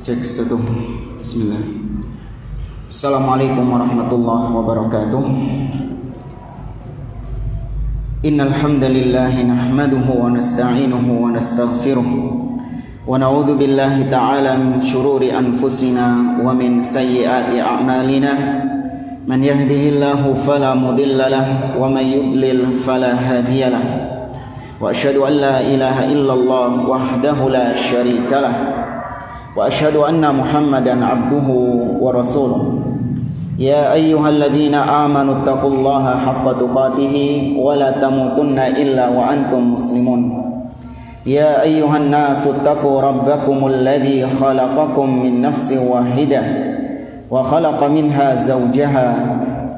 Cek satu. Bismillah. Assalamualaikum warahmatullahi wabarakatuh. Innal hamdalillah nahmaduhu wa nasta'inuhu wa nastaghfiruh wa na'udzu billahi ta'ala min shururi anfusina wa min sayyiati a'malina. Man yahdihillahu fala mudilla lahu wa man yudlil fala hadiya lahu. Wa asyhadu an la ilaha illallah wahdahu la syarika lahu. Wa asyhadu anna Muhammadan abduhu wa rasuluh. Ya ayyuhalladzina amanu taqullaha haqqa tuqatih wa la tamutunna illa wa antum muslimun. Ya ayyuhan nasu taqu rabbakumul ladzi khalaqakum min nafsin wahidah wa khalaqa minha zawjaha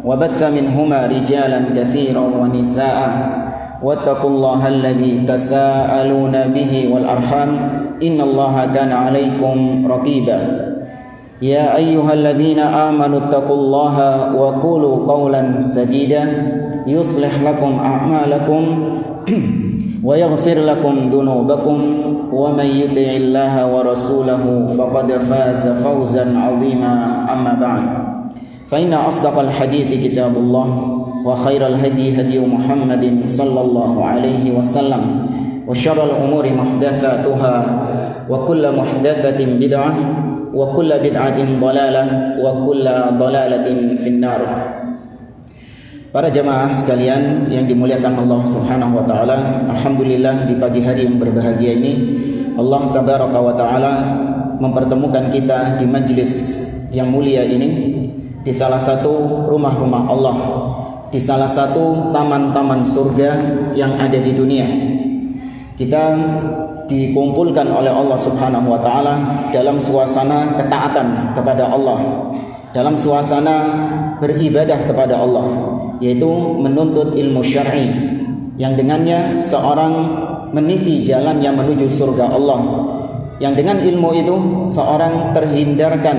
wa batha minhuma rijalan katsiran wa nisaa'a. Wattaqullaha alladzi tasaaluna bihi wal arham innallaha kana 'alaikum raqiba. Ya ayyuhalladzina amanu taqullaha wa qulu qawlan sadida yuslih lakum a'malakum wa yaghfir lakum dhunubakum wa may yuti'illaha wa rasulahu faqad faza fawzan 'azima. Amma ba'd. Fa inna asdaqal hadithi kitabullah wa khairal hadi hadi Muhammadin sallallahu alaihi wasallam wa syarrul umuri muhdatsatuha wa kullu muhdatsatin bid'ah wa kullu bid'atin dhalalah wa kullu dhalalatin finnar. Para jamaah sekalian yang dimuliakan Allah Subhanahu wa taala, alhamdulillah di pagi hari yang berbahagia ini Allah tabaraka wa taala mempertemukan kita di majlis yang mulia ini di salah satu rumah-rumah Allah, di salah satu taman-taman surga yang ada di dunia. Kita dikumpulkan oleh Allah Subhanahu wa taala dalam suasana ketaatan kepada Allah, dalam suasana beribadah kepada Allah, yaitu menuntut ilmu syar'i yang dengannya seorang meniti jalan yang menuju surga Allah, yang dengan ilmu itu seorang terhindarkan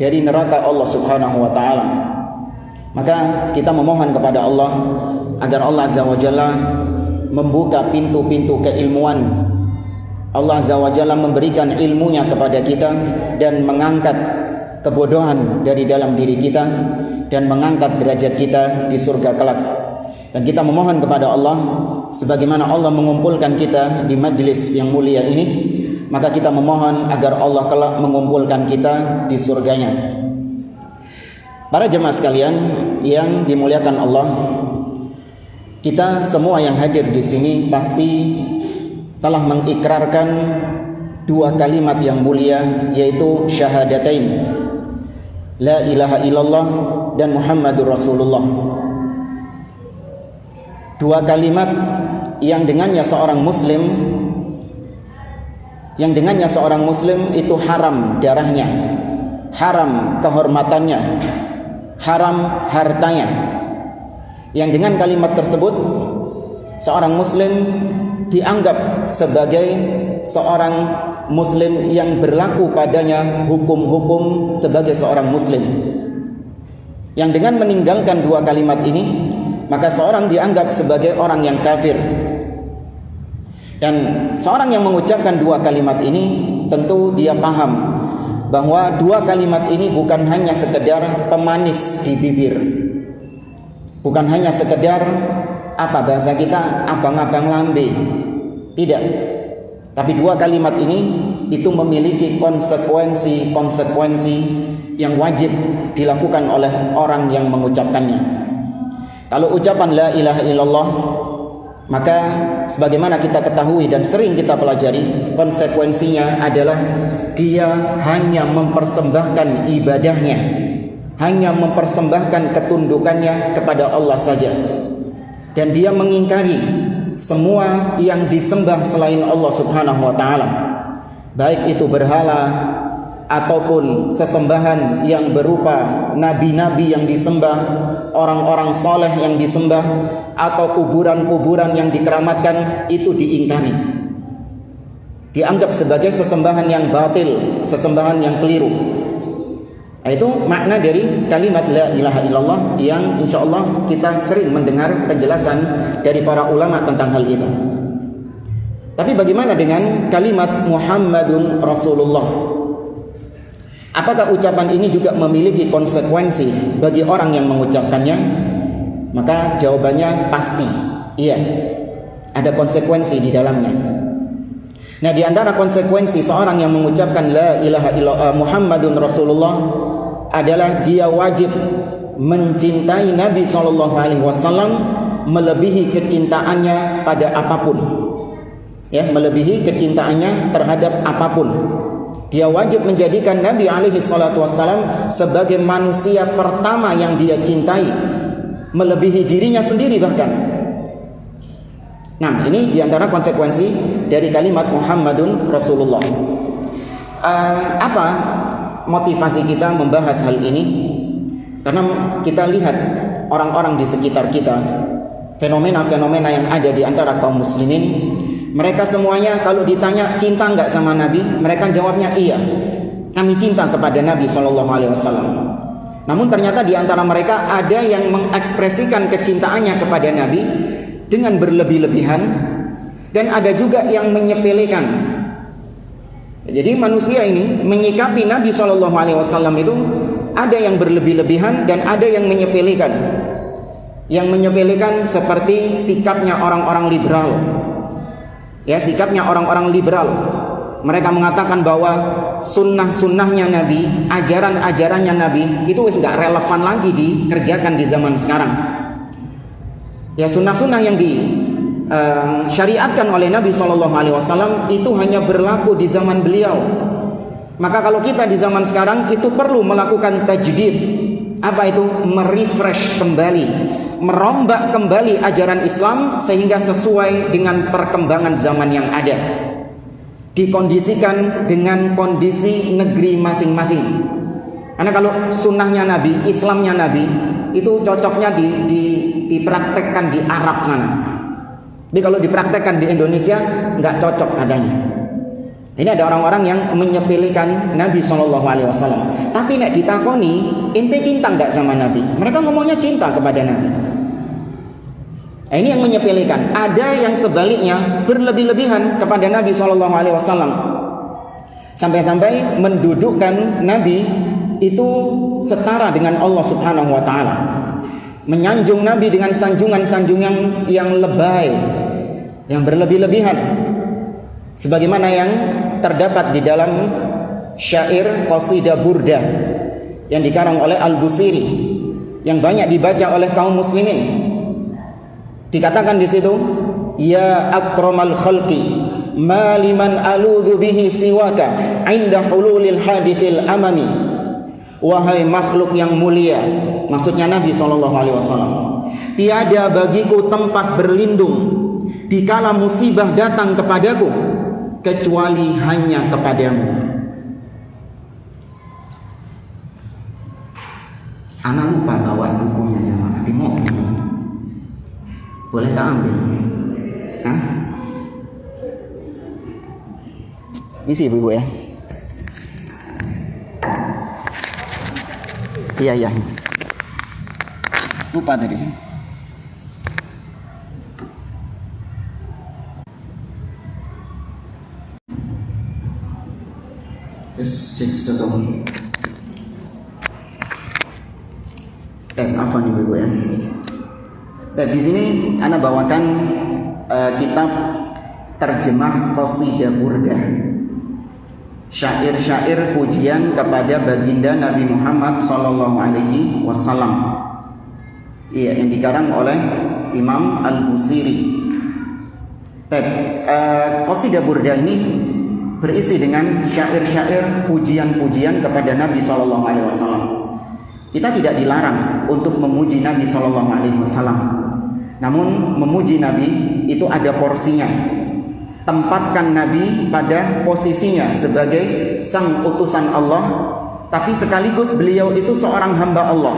dari neraka Allah Subhanahu wa taala. Maka kita memohon kepada Allah agar Allah Azza wa Jalla membuka pintu-pintu keilmuan. Allah Azza wa Jalla memberikan ilmunya kepada kita dan mengangkat kebodohan dari dalam diri kita dan mengangkat derajat kita di surga kelak. Dan kita memohon kepada Allah, sebagaimana Allah mengumpulkan kita di majlis yang mulia ini, maka kita memohon agar Allah kelak mengumpulkan kita di surganya. Para jemaah sekalian yang dimuliakan Allah, kita semua yang hadir di sini pasti telah mengikrarkan dua kalimat yang mulia, yaitu syahadatain, la ilaha illallah dan Muhammadur Rasulullah. Dua kalimat yang dengannya seorang muslim itu haram darahnya, haram kehormatannya, haram hartanya. Yang dengan kalimat tersebut seorang muslim dianggap sebagai seorang muslim yang berlaku padanya hukum-hukum sebagai seorang muslim. Yang dengan meninggalkan dua kalimat ini, maka seorang dianggap sebagai orang yang kafir. Dan seorang yang mengucapkan dua kalimat ini tentu dia paham bahwa dua kalimat ini bukan hanya sekedar pemanis di bibir, bukan hanya sekedar bahasa kita abang-abang lambe, tidak. Tapi dua kalimat ini itu memiliki konsekuensi yang wajib dilakukan oleh orang yang mengucapkannya. Kalau ucapan la ilaha illallah, maka sebagaimana kita ketahui dan sering kita pelajari, konsekuensinya adalah dia hanya mempersembahkan ibadahnya, hanya mempersembahkan ketundukannya kepada Allah saja, dan dia mengingkari semua yang disembah selain Allah Subhanahu wa taala, baik itu berhala ataupun sesembahan yang berupa nabi-nabi yang disembah, orang-orang soleh yang disembah, atau kuburan-kuburan yang dikeramatkan, itu diingkari, dianggap sebagai sesembahan yang batil, sesembahan yang keliru. Itu makna dari kalimat la ilaha illallah yang insyaallah kita sering mendengar penjelasan dari para ulama tentang hal itu. Tapi bagaimana dengan kalimat Muhammadun Rasulullah? apakah ucapan ini juga memiliki konsekuensi bagi orang yang mengucapkannya? Maka jawabannya pasti iya, ada konsekuensi di dalamnya. Nah, di antara konsekuensi seorang yang mengucapkan la ilaha illallah Muhammadun Rasulullah adalah dia wajib mencintai Nabi SAW melebihi kecintaannya pada apapun. Ya, melebihi kecintaannya terhadap apapun. Dia wajib menjadikan Nabi SAW sebagai manusia pertama yang dia cintai, melebihi dirinya sendiri bahkan. Nah, ini diantara konsekuensi dari kalimat Muhammadun Rasulullah. Apa motivasi kita membahas hal ini? Karena kita lihat orang-orang di sekitar kita, fenomena-fenomena yang ada di antara kaum muslimin, mereka semuanya kalau ditanya cinta nggak sama Nabi, mereka jawabnya iya, kami cinta kepada Nabi SAW. Namun ternyata di antara mereka ada yang mengekspresikan kecintaannya kepada Nabi dengan berlebih-lebihan, dan ada juga yang menyepelekan. Jadi manusia ini menyikapi Nabi SAW itu ada yang berlebih-lebihan dan ada yang menyepelekan. Yang menyepelekan seperti sikapnya orang-orang liberal. Ya, sikapnya orang-orang liberal. Mereka mengatakan bahwa sunnah-sunnahnya Nabi, ajaran-ajarannya Nabi itu wis gak relevan lagi dikerjakan di zaman sekarang. Ya, sunnah-sunnah yang disyariatkan oleh Nabi SAW itu hanya berlaku di zaman beliau. Maka kalau kita di zaman sekarang itu perlu melakukan tajdid. Apa itu? Merefresh kembali, merombak kembali ajaran Islam sehingga sesuai dengan perkembangan zaman yang ada, dikondisikan dengan kondisi negeri masing-masing. Karena kalau sunnahnya Nabi, Islamnya Nabi itu cocoknya dipraktekkan di Arab sana. Tapi kalau dipraktekkan di Indonesia nggak cocok adanya. Ini ada orang-orang yang menyepelekan Nabi SAW. Tapi nek ditakoni, ente cinta nggak sama Nabi? Mereka ngomongnya cinta kepada Nabi. Nah, ini yang menyepelekan. Ada yang sebaliknya berlebih-lebihan kepada Nabi SAW, sampai-sampai mendudukkan Nabi itu setara dengan Allah Subhanahu Wa Taala, menyanjung Nabi dengan sanjungan-sanjungan yang lebay, yang berlebih-lebihan, sebagaimana yang terdapat di dalam syair qasidah Burdah yang dikarang oleh Al-Busiri, yang banyak dibaca oleh kaum muslimin. Dikatakan di situ, ya akramal khalqi ma liman aludhu bihi siwaka inda hululil hadithil amami. Wahai makhluk yang mulia, maksudnya Nabi SAW, tiada bagiku tempat berlindung dikala musibah datang kepadaku kecuali hanya kepadamu. Anak lupa bawa bukunya jemaah di mobil. Boleh tak ambil? Hah? Isi ibu-ibu ya. Iya. Lupa tadi. Cek satu. Apa nih ibu ya? Di sini ana bawakan kitab terjemah qasidah Burdah, syair-syair pujian kepada baginda Nabi Muhammad SAW. Iya, yang dikarang oleh Imam Al-Busiri. Qasidah Burdah ini berisi dengan syair-syair pujian-pujian kepada Nabi SAW. Kita tidak dilarang untuk memuji Nabi SAW. Namun memuji Nabi itu ada porsinya. Tempatkan Nabi pada posisinya sebagai sang utusan Allah, tapi sekaligus beliau itu seorang hamba Allah.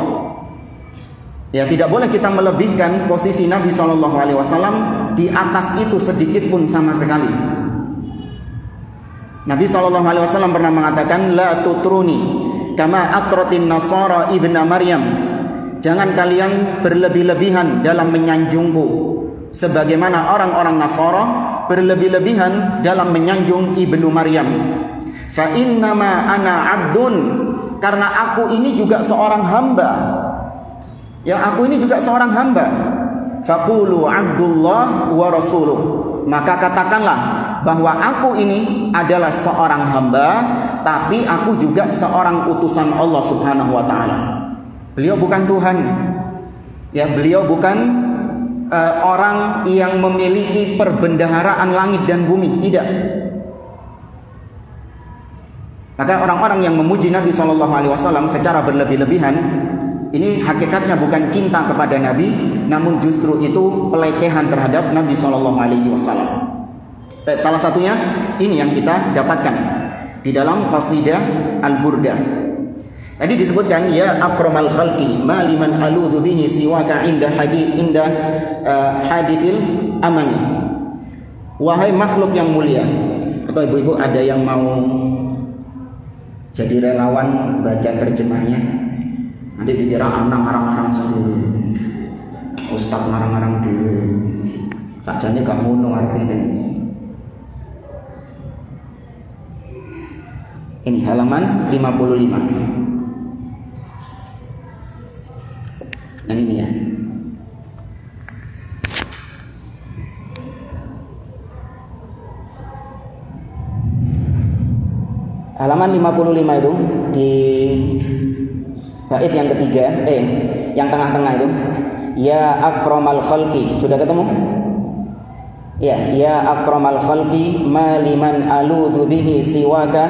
Ya, tidak boleh kita melebihkan posisi Nabi SAW di atas itu sedikit pun sama sekali. Nabi SAW pernah mengatakan, la tutruni kama atratin nasara ibna Maryam. Jangan kalian berlebih-lebihan dalam menyanjungku sebagaimana orang-orang Nasara berlebih-lebihan dalam menyanjung ibnu Maryam. Fa innama ana abdun karena aku ini juga seorang hamba. Yang aku ini juga seorang hamba. Faqulu Abdullah wa rasuluh. Maka katakanlah bahwa aku ini adalah seorang hamba, tapi aku juga seorang utusan Allah Subhanahu wa taala. Beliau bukan Tuhan. Ya, beliau bukan orang yang memiliki perbendaharaan langit dan bumi, tidak. Maka orang-orang yang memuji Nabi SAW secara berlebih-lebihan, ini hakikatnya bukan cinta kepada Nabi, namun justru itu pelecehan terhadap Nabi SAW. Salah satunya ini yang kita dapatkan di dalam qasidah Al-Burdah. Tadi disebutkan, ya akramal khalqi ma liman aludhu bihi siwaka inda hadithil amami. Wahai makhluk yang mulia. Atau ibu-ibu ada yang mau jadi relawan baca terjemahnya? Nanti dikira anak ngarang-ngarang sendiri, ustaz ngarang-ngarang dulu. Sakjane gak ngono artine. Ini halaman 55. Yang ini ya. Halaman 55 itu di bait yang ketiga, yang tengah-tengah itu. Ya akramal khalqi. Sudah ketemu? Ya akramal khalqi ma liman aludhu bihi siwaka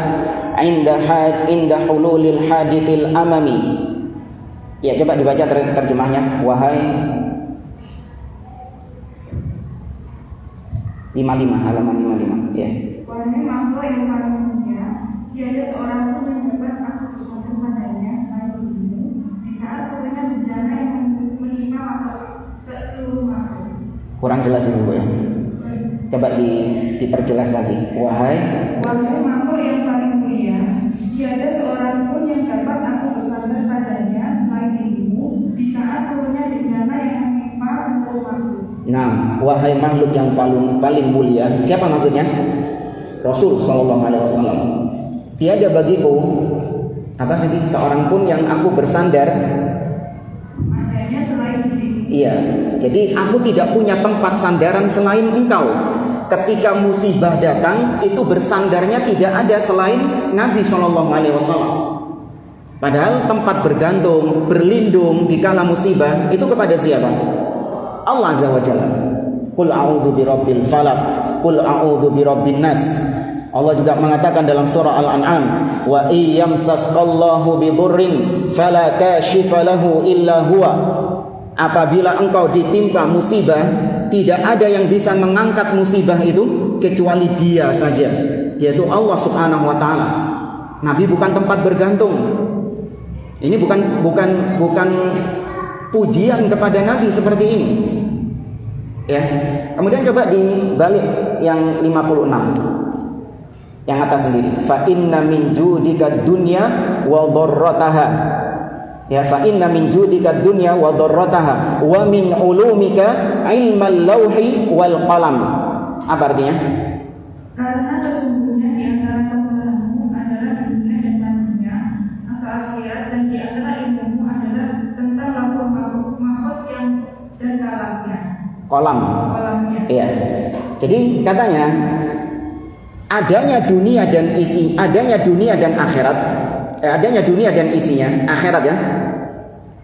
inda hululil hadithil amami. Ya, coba dibaca terjemahnya. Wahai 55, halaman 55. Ya. Wahai makhluk yang paling mulia, tiada seorang pun yang dapat aku bersandar padanya selain dirimu di saat turunnya bencana yang menimpa seluruh makhluk. Kurang jelas Ibu ya. Coba diperjelas lagi. Wahai makhluk yang paling mulia, tiada seorang pun yang dapat aku bersandar padanya selain dirimu di saat turunnya bencana yang menimpa seluruh makhluk. Nah, wahai makhluk yang paling mulia, siapa maksudnya? Rasul sallallahu alaihi wasallam. Tiada bagiku seorang pun yang aku bersandar adanya selain dirimu. Iya, jadi aku tidak punya tempat sandaran selain engkau. Ketika musibah datang, itu bersandarnya tidak ada selain Nabi sallallahu alaihi wasallam. Padahal tempat bergantung, berlindung di kala musibah itu kepada siapa? Allah Azza wa Jalla. Qul a'udzu birabbil falaq, qul a'udzu birabbin nas. Allah juga mengatakan dalam surah Al-An'am, wa iyyamsasqallahu bidurrin fala kashifa lahu illa huwa. Apabila engkau ditimpa musibah, tidak ada yang bisa mengangkat musibah itu kecuali Dia saja, yaitu Allah Subhanahu wa taala. Nabi bukan tempat bergantung. Ini bukan pujian kepada Nabi seperti ini. Ya. Kemudian coba dibalik yang 56. Yang atas sendiri. Fa inna min judika dunya wa dharrataha. Ya, fa inna min judika dunya wa dharrataha wa min ulumika ilmal lauhi wal qalam. Apa artinya? Karena sesungguhnya di antara kemuliaanmu adalah dunia dan tanahnya atau akhirat, dan di antara ilmumu adalah tentang lauh mahfuz yang dan kalamnya. Kolamnya. Iya. Jadi katanya adanya dunia dan akhirat, adanya dunia dan isinya, akhirat ya.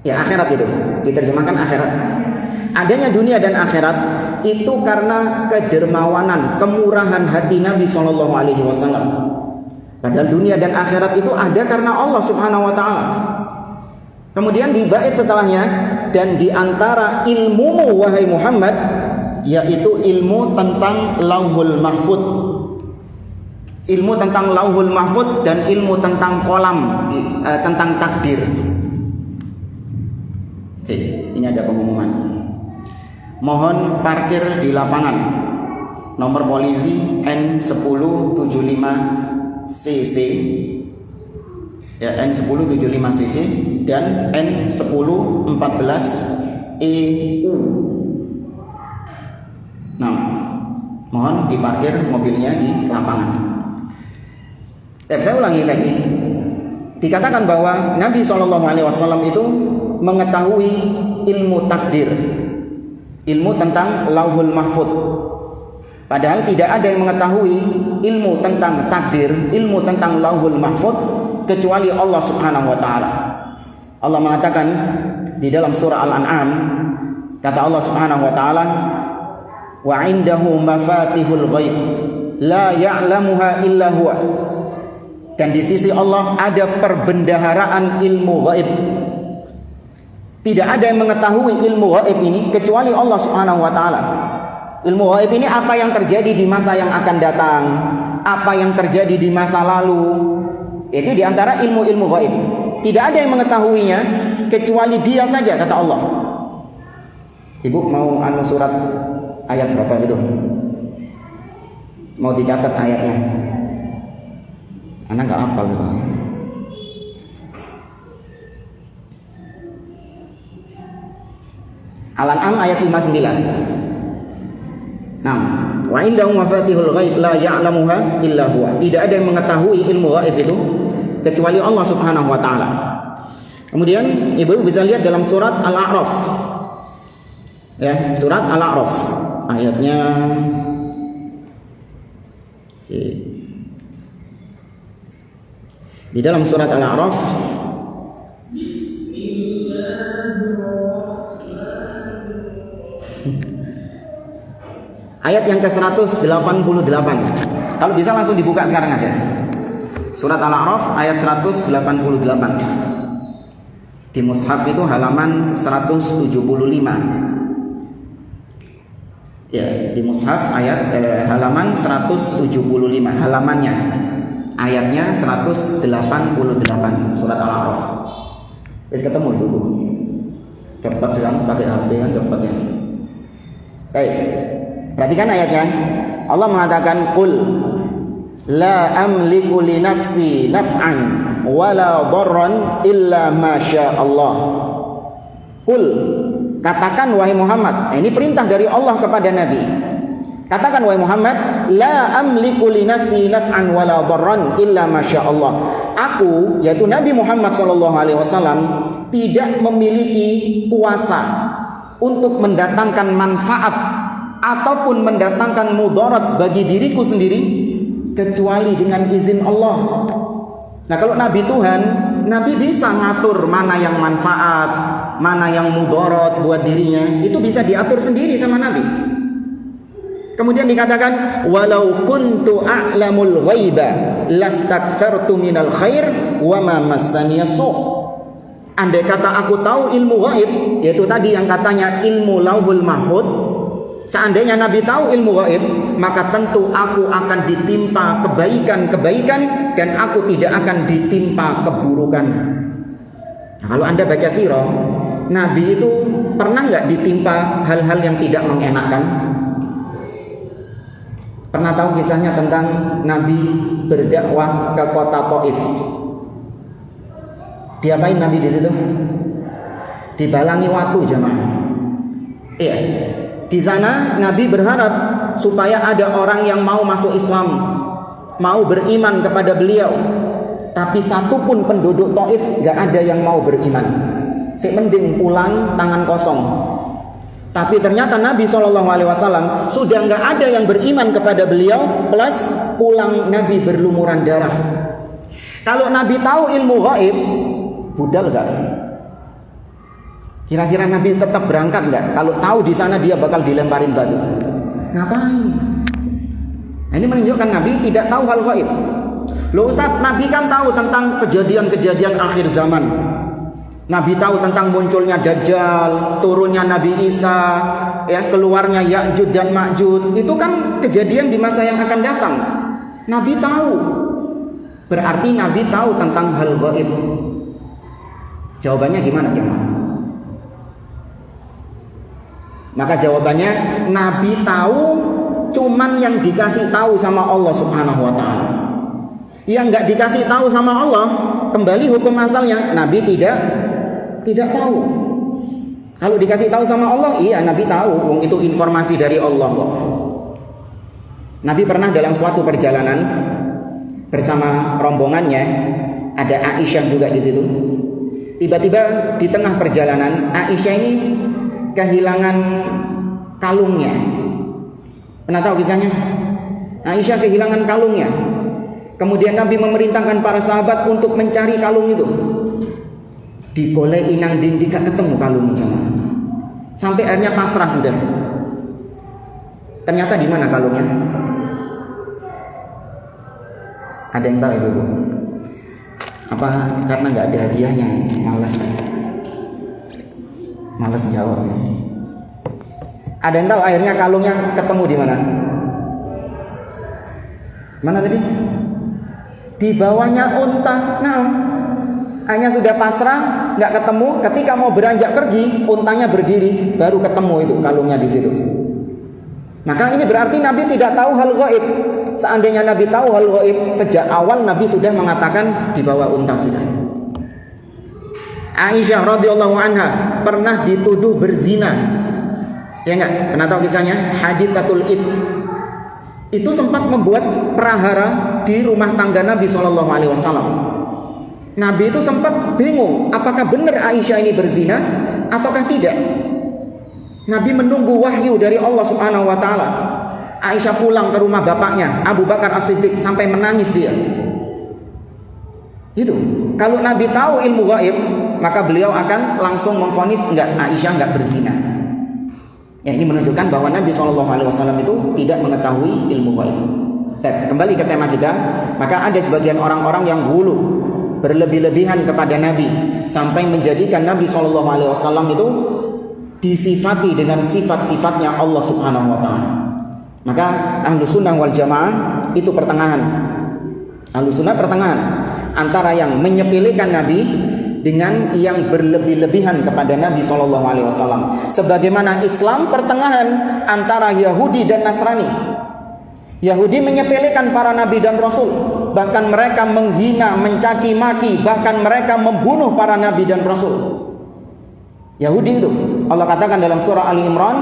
Ya, akhirat itu diterjemahkan akhirat. Adanya dunia dan akhirat itu karena kedermawanan, kemurahan hati Nabi sallallahu alaihi wasallam. Padahal dunia dan akhirat itu ada karena Allah Subhanahu wa taala. Kemudian di bait setelahnya, dan di antara ilmumu wahai Muhammad, yaitu ilmu tentang Lauhul Mahfuz. Ilmu tentang Lauhul Mahfuz dan ilmu tentang kolam, tentang takdir. Ini ada pengumuman. Mohon parkir di lapangan. Nomor polisi N1075CC. Ya, N1075CC dan N1014EU. Nah, mohon diparkir mobilnya di lapangan. Saya ulangi lagi. dikatakan bahwa Nabi SAW itu mengetahui ilmu takdir, ilmu tentang Lauhul Mahfuz. Padahal tidak ada yang mengetahui ilmu tentang takdir, ilmu tentang Lauhul Mahfuz kecuali Allah Subhanahu wa taala. Allah mengatakan di dalam surah Al-An'am, kata Allah Subhanahu wa taala, wa 'indahu mafatihul ghaib la ya'lamuha illa huwa. Dan di sisi Allah ada perbendaharaan ilmu gaib. Tidak ada yang mengetahui ilmu gaib ini kecuali Allah Subhanahu wa taala. Ilmu gaib ini apa yang terjadi di masa yang akan datang, apa yang terjadi di masa lalu. Itu di antara ilmu-ilmu gaib. Tidak ada yang mengetahuinya kecuali Dia saja, kata Allah. Ibu mau surat ayat berapa itu? Mau dicatat ayatnya? Anak nggak hafal gitu. Al-An'am ayat 59. Nah, wa indahu mafatihul ghaib la ya'lamuha illa huwa. Tidak ada yang mengetahui ilmu gaib itu kecuali Allah Subhanahu wa taala. Kemudian Ibu bisa lihat dalam surat Al-A'raf. Ya, surat Al-A'raf ayatnya di dalam surat Al-A'raf ayat yang ke-188. Kalau bisa langsung dibuka sekarang aja. Surat Al-A'raf ayat 188. Di mushaf itu halaman 175. Ya, di mushaf ayat halaman 175, halamannya. Ayatnya 188 surat Al-A'raf. Wis ketemu dulu. Cepat kan pakai HP kan cepat ya. Baik. Perhatikan ayatnya. Allah mengatakan qul la amliku li nafsi naf'an wala dharran illa ma syaa Allah. Qul, katakan wahai Muhammad. Ini perintah dari Allah kepada Nabi. Katakan wahai Muhammad, la amliku li nafsi naf'an wala dharran illa ma syaa Allah. Aku, yaitu Nabi Muhammad SAW, tidak memiliki kuasa untuk mendatangkan manfaat ataupun mendatangkan mudarat bagi diriku sendiri kecuali dengan izin Allah. Nah, kalau Nabi Tuhan, Nabi bisa ngatur mana yang manfaat, mana yang mudarat buat dirinya. Itu bisa diatur sendiri sama Nabi. Kemudian dikatakan walau kuntu a'lamul ghaiba lastakthartu minal khair wa ma massani su'. Andai kata aku tahu ilmu gaib, yaitu tadi yang katanya ilmu Lauhul Mahfuz, seandainya Nabi tahu ilmu gaib, maka tentu aku akan ditimpa kebaikan-kebaikan dan aku tidak akan ditimpa keburukan. Nah, kalau Anda baca sirah, Nabi itu pernah nggak ditimpa hal-hal yang tidak mengenakan? Pernah tahu kisahnya tentang Nabi berdakwah ke kota Taif? Diapain Nabi di situ? Dibalangi waktu jemaah. Iya. Di sana Nabi berharap supaya ada orang yang mau masuk Islam, mau beriman kepada beliau. Tapi satupun penduduk Taif gak ada yang mau beriman. Sik mending pulang tangan kosong. Tapi ternyata Nabi SAW sudah nggak ada yang beriman kepada beliau, plus pulang Nabi berlumuran darah. Kalau Nabi tahu ilmu gaib, budal nggak? Kira-kira Nabi tetap berangkat nggak? Kalau tahu di sana dia bakal dilemparin batu, ngapain? Nah, ini menunjukkan Nabi tidak tahu hal gaib. Loh Ustaz, Nabi kan tahu tentang kejadian-kejadian akhir zaman. Nabi tahu tentang munculnya Dajjal, turunnya Nabi Isa, ya, keluarnya Ya'juj dan Ma'juj. Itu kan kejadian di masa yang akan datang. Nabi tahu. Berarti Nabi tahu tentang hal gaib. Jawabannya gimana, jemaah? Maka jawabannya Nabi tahu cuman yang dikasih tahu sama Allah Subhanahu wa taala. Yang enggak dikasih tahu sama Allah, kembali hukum asalnya, Nabi tidak tahu. Kalau dikasih tahu sama Allah, iya Nabi tahu, wong itu informasi dari Allah kok. Nabi pernah dalam suatu perjalanan bersama rombongannya, Ada Aisyah juga di situ. Tiba-tiba di tengah perjalanan Aisyah ini kehilangan kalungnya. Pernah tahu kisahnya? Aisyah kehilangan kalungnya. Kemudian Nabi memerintahkan para sahabat untuk mencari kalung itu. Digoleki nang dindi gak ketemu kalungnya jemaah. Sampai akhirnya pasrah sudah. Ternyata di mana kalungnya? Ada yang tahu ibu? Apa karena nggak ada hadiahnya? Malas jawabnya. Ada yang tahu akhirnya kalungnya ketemu di mana? Mana tadi? Di bawahnya unta. Nah, hanya sudah pasrah, nggak ketemu. Ketika mau beranjak pergi, untanya berdiri, baru ketemu itu kalungnya di situ. Maka ini berarti Nabi tidak tahu hal gaib. Seandainya Nabi tahu hal gaib, sejak awal Nabi sudah mengatakan di bawah unta sudah. Aisyah radhiyallahu anha pernah dituduh berzina. Ya enggak? Pernah tahu kisahnya? Hadithatul ifk. Itu sempat membuat prahara di rumah tangga Nabi SAW. Nabi itu sempat bingung, apakah benar Aisyah ini berzina ataukah tidak. Nabi menunggu wahyu dari Allah Subhanahu wa taala. Aisyah pulang ke rumah bapaknya, Abu Bakar As-Siddiq, sampai menangis dia. Itu. Kalau Nabi tahu ilmu gaib, maka beliau akan langsung memvonis enggak, Aisyah enggak berzina. Ya, ini menunjukkan bahwa Nabi SAW itu tidak mengetahui ilmu gaib. Kembali ke tema kita, maka ada sebagian orang-orang yang hulu, berlebih-lebihan kepada Nabi, sampai menjadikan Nabi SAW itu disifati dengan sifat-sifatnya Allah Subhanahu wa taala. Maka Ahlus Sunnah wal Jamaah itu pertengahan. Ahlus Sunnah pertengahan antara yang menyepelekan Nabi dengan yang berlebih-lebihan kepada Nabi SAW. Sebagaimana Islam pertengahan antara Yahudi dan Nasrani. Yahudi menyepelekan para nabi dan rasul, bahkan mereka menghina, mencaci maki, bahkan mereka membunuh para nabi dan rasul. Yahudi itu Allah katakan dalam surah Ali Imran,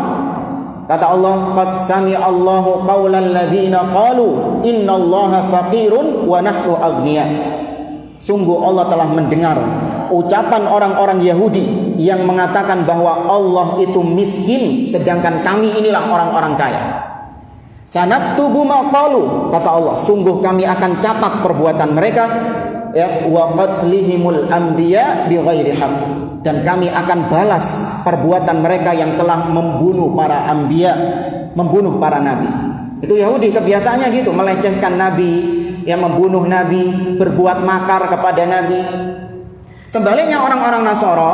kata Allah, qad sami'a Allahu qaulal ladzina qalu innallaha faqirun wa nahnu aghnia. Sungguh Allah telah mendengar ucapan orang-orang Yahudi yang mengatakan bahwa Allah itu miskin sedangkan kami inilah orang-orang kaya. Sanaktubu ma qalu, kata Allah, sungguh kami akan catat perbuatan mereka, ya, wa qatlihimul anbiya bighairi haqq, dan kami akan balas perbuatan mereka yang telah membunuh para anbiya, membunuh para nabi. Itu Yahudi kebiasaannya gitu, melecehkan nabi, yang membunuh nabi, berbuat makar kepada nabi. Sebaliknya orang-orang Nasara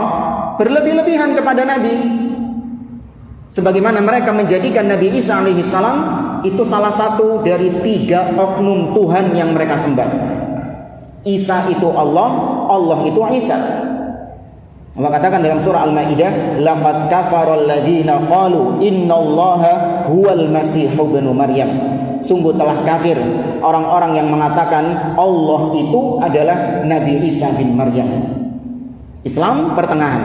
berlebih-lebihan kepada nabi. Sebagaimana mereka menjadikan Nabi Isa alaihissalam itu salah satu dari 3 oknum Tuhan yang mereka sembah. Isa itu Allah, Allah itu Isa. Allah katakan dalam surah Al-Maidah, laqad kafaral ladzina qalu innallaha huwal masih ibnu Maryam. Sungguh telah kafir orang-orang yang mengatakan Allah itu adalah Nabi Isa bin Maryam. Islam pertengahan.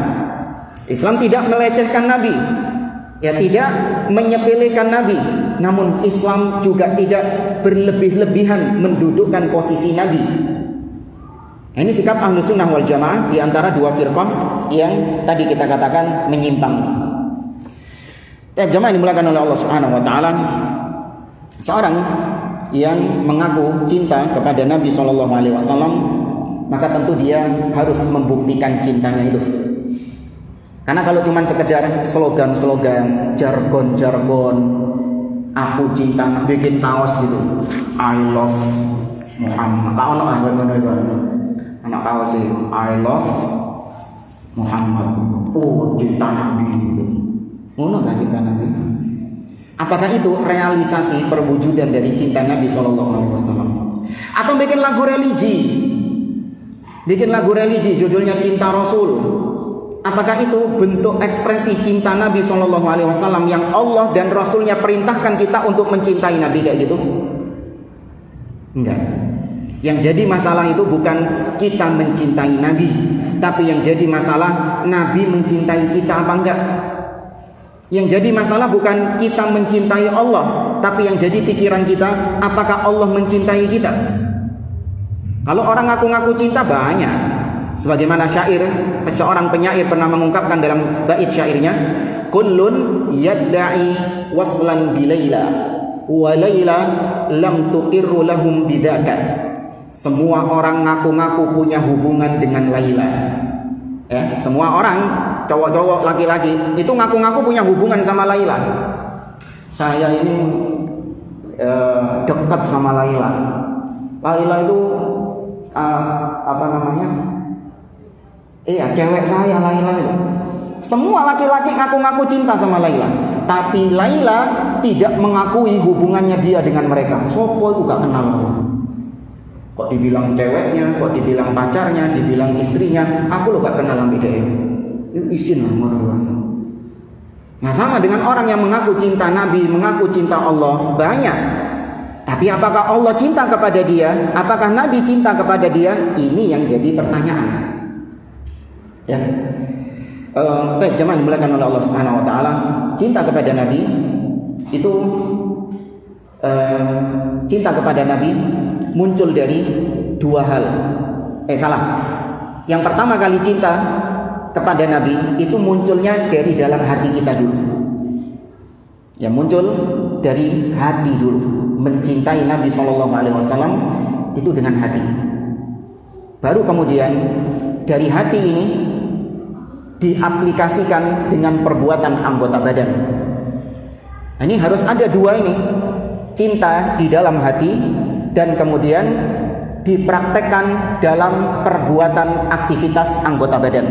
Islam tidak melecehkan Nabi, ya, tidak menyepelekan Nabi, namun Islam juga tidak berlebih-lebihan mendudukkan posisi Nabi. Nah, ini sikap Ahlus Sunnah wal Jamaah di antara 2 firqah yang tadi kita katakan menyimpang. Jamaah dimulakan oleh Allah Subhanahu wa taala, seorang yang mengaku cinta kepada Nabi SAW, maka tentu dia harus membuktikan cintanya itu. Karena kalau cuma sekedar slogan-slogan, jargon-jargon, aku cinta, bikin kaos gitu, I love Muhammad, anak kaos sih, I love Muhammad, oh cinta Nabi gitu. Ngono gak cinta Nabi? Apakah itu realisasi perwujudan dari cinta Nabi SAW? Atau bikin lagu religi, judulnya Cinta Rasul. Apakah itu bentuk ekspresi cinta Nabi SAW yang Allah dan Rasulnya perintahkan kita untuk mencintai Nabi kayak gitu? Enggak. Yang jadi masalah itu bukan kita mencintai Nabi, tapi yang jadi masalah Nabi mencintai kita apa enggak. Yang jadi masalah bukan kita mencintai Allah, tapi yang jadi pikiran kita, apakah Allah mencintai kita? Kalau orang ngaku-ngaku cinta banyak. Sebagaimana seorang penyair pernah mengungkapkan dalam bait syairnya, kullun yadda'i waslan bilaila wa laila lam tuqirru lahum bidzaka. Semua orang ngaku-ngaku punya hubungan dengan Laila. Ya, semua orang, cowok-cowok, laki-laki itu ngaku-ngaku punya hubungan sama Laila. Saya ini dekat sama Laila. Laila itu cewek saya Laila itu. Semua laki-laki ngaku-ngaku cinta sama Laila, tapi Laila tidak mengakui hubungannya dia dengan mereka. Sopo itu gak kenal. Kok dibilang ceweknya, kok dibilang pacarnya, dibilang istrinya, aku lo gak kenal sama dia. Itu isin lah menurut. Nah, sama dengan orang yang mengaku cinta Nabi, mengaku cinta Allah, banyak. Tapi apakah Allah cinta kepada dia? Apakah Nabi cinta kepada dia? Ini yang jadi pertanyaan. Ya. Jemaah dimuliakan oleh Allah Subhanahu wa taala, cinta kepada Nabi itu cinta kepada Nabi muncul dari dua hal. Yang pertama kali cinta kepada Nabi itu munculnya dari dalam hati kita dulu. Ya, muncul dari hati dulu. Mencintai Nabi SAW itu dengan hati. Baru kemudian dari hati ini diaplikasikan dengan perbuatan anggota badan. Nah, ini harus ada dua ini, cinta di dalam hati dan kemudian dipraktekkan dalam perbuatan aktivitas anggota badan.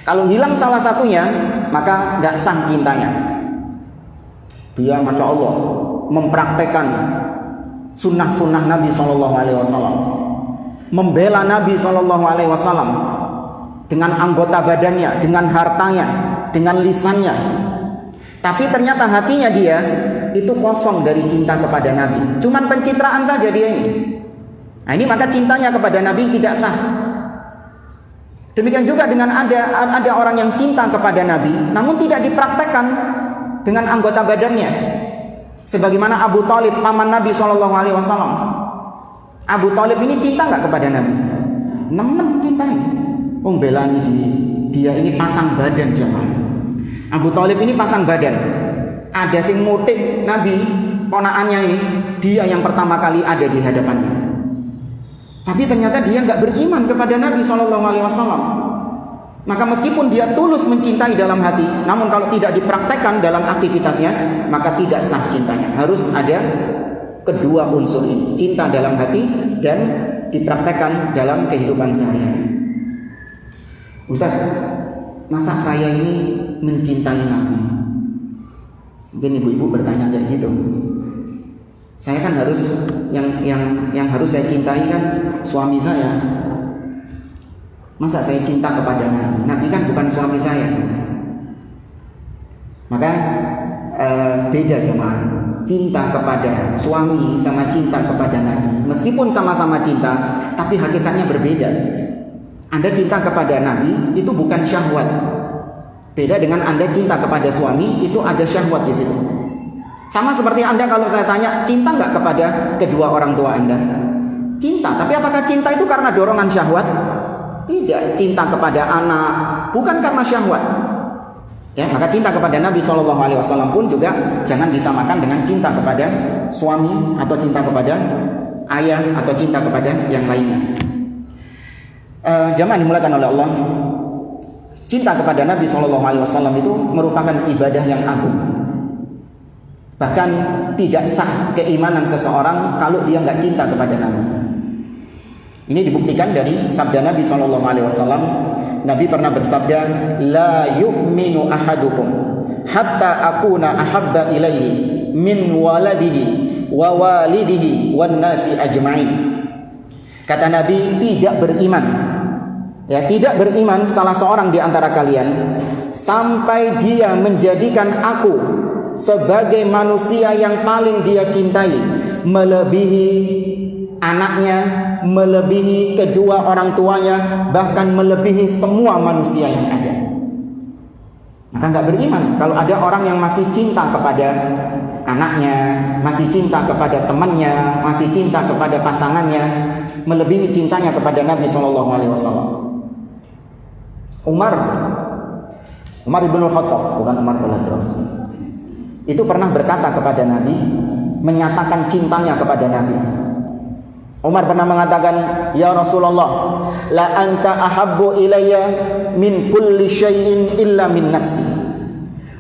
Kalau hilang salah satunya, maka nggak sah cintanya. Dia Masya Allah mempraktekkan sunnah-sunnah Nabi SAW, membela Nabi SAW dengan anggota badannya, dengan hartanya, dengan lisannya. Tapi ternyata hatinya dia itu kosong dari cinta kepada Nabi. Cuman pencitraan saja dia ini. Nah, ini maka cintanya kepada Nabi tidak sah. Demikian juga dengan ada orang yang cinta kepada Nabi, namun tidak dipraktekkan dengan anggota badannya. Sebagaimana Abu Thalib, paman Nabi SAW. Abu Thalib ini cinta nggak kepada Nabi? Nemen cintai. Belani dia ini pasang badan jemaah. Abu Thalib ini pasang badan. Ada sing mutik Nabi, ponaannya ini, dia yang pertama kali ada di hadapannya. Tapi ternyata dia nggak beriman kepada Nabi SAW. Maka meskipun dia tulus mencintai dalam hati, namun kalau tidak dipraktekkan dalam aktivitasnya, maka tidak sah cintanya. Harus ada kedua unsur ini, cinta dalam hati dan dipraktekkan dalam kehidupan sehari-hari. Ustaz, masa saya ini mencintai Nabi? Mungkin ibu-ibu bertanya kayak gitu. Saya kan harus yang harus saya cintai kan suami saya. Masa saya cinta kepada Nabi? Nabi kan bukan suami saya. Maka beda jemaah. Cinta kepada suami sama cinta kepada Nabi. Meskipun sama-sama cinta, tapi hakikatnya berbeda. Anda cinta kepada Nabi itu bukan syahwat. Beda dengan Anda cinta kepada suami, itu ada syahwat di situ. Sama seperti Anda kalau saya tanya, cinta nggak kepada kedua orang tua Anda? Cinta, tapi apakah cinta itu karena dorongan syahwat? Tidak. Cinta kepada anak bukan karena syahwat. Ya, maka cinta kepada Nabi SAW pun juga jangan disamakan dengan cinta kepada suami atau cinta kepada ayah atau cinta kepada yang lainnya. Jamaah dimulakan oleh Allah, cinta kepada Nabi SAW itu merupakan ibadah yang agung. Bahkan tidak sah keimanan seseorang kalau dia nggak cinta kepada Nabi. Ini dibuktikan dari sabda Nabi SAW. Nabi pernah bersabda, la yu'minu ahadukum hatta akuna ahabba ilaihi min waladihi wa walidihi wan nasi ajma'in. Kata Nabi, tidak beriman salah seorang di antara kalian sampai dia menjadikan aku sebagai manusia yang paling dia cintai, melebihi anaknya, melebihi kedua orang tuanya, bahkan melebihi semua manusia yang ada. Maka nggak beriman kalau ada orang yang masih cinta kepada anaknya, masih cinta kepada temannya, masih cinta kepada pasangannya, melebihi cintanya kepada Nabi SAW. Umar ibn Khattab, bukan Umar bin Khattab, itu pernah berkata kepada Nabi, menyatakan cintanya kepada Nabi. Umar pernah mengatakan, ya Rasulullah, la anta ahabbu ilayya min kulli syai'in illa min nafsi.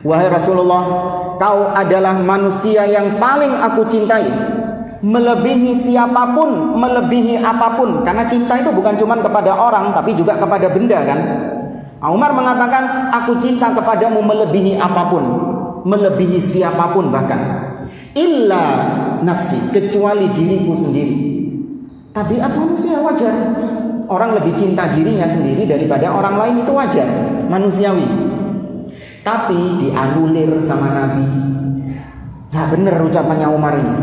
Wahai Rasulullah, kau adalah manusia yang paling aku cintai, melebihi siapapun, melebihi apapun. Karena cinta itu bukan cuma kepada orang, tapi juga kepada benda kan. Umar mengatakan, aku cinta kepadamu melebihi apapun, melebihi siapapun bahkan. Illa nafsi, kecuali diriku sendiri. Tabiat manusia wajar. Orang lebih cinta dirinya sendiri daripada orang lain, itu wajar, manusiawi. Tapi dianulir sama Nabi. Gak benar ucapannya Umar ini.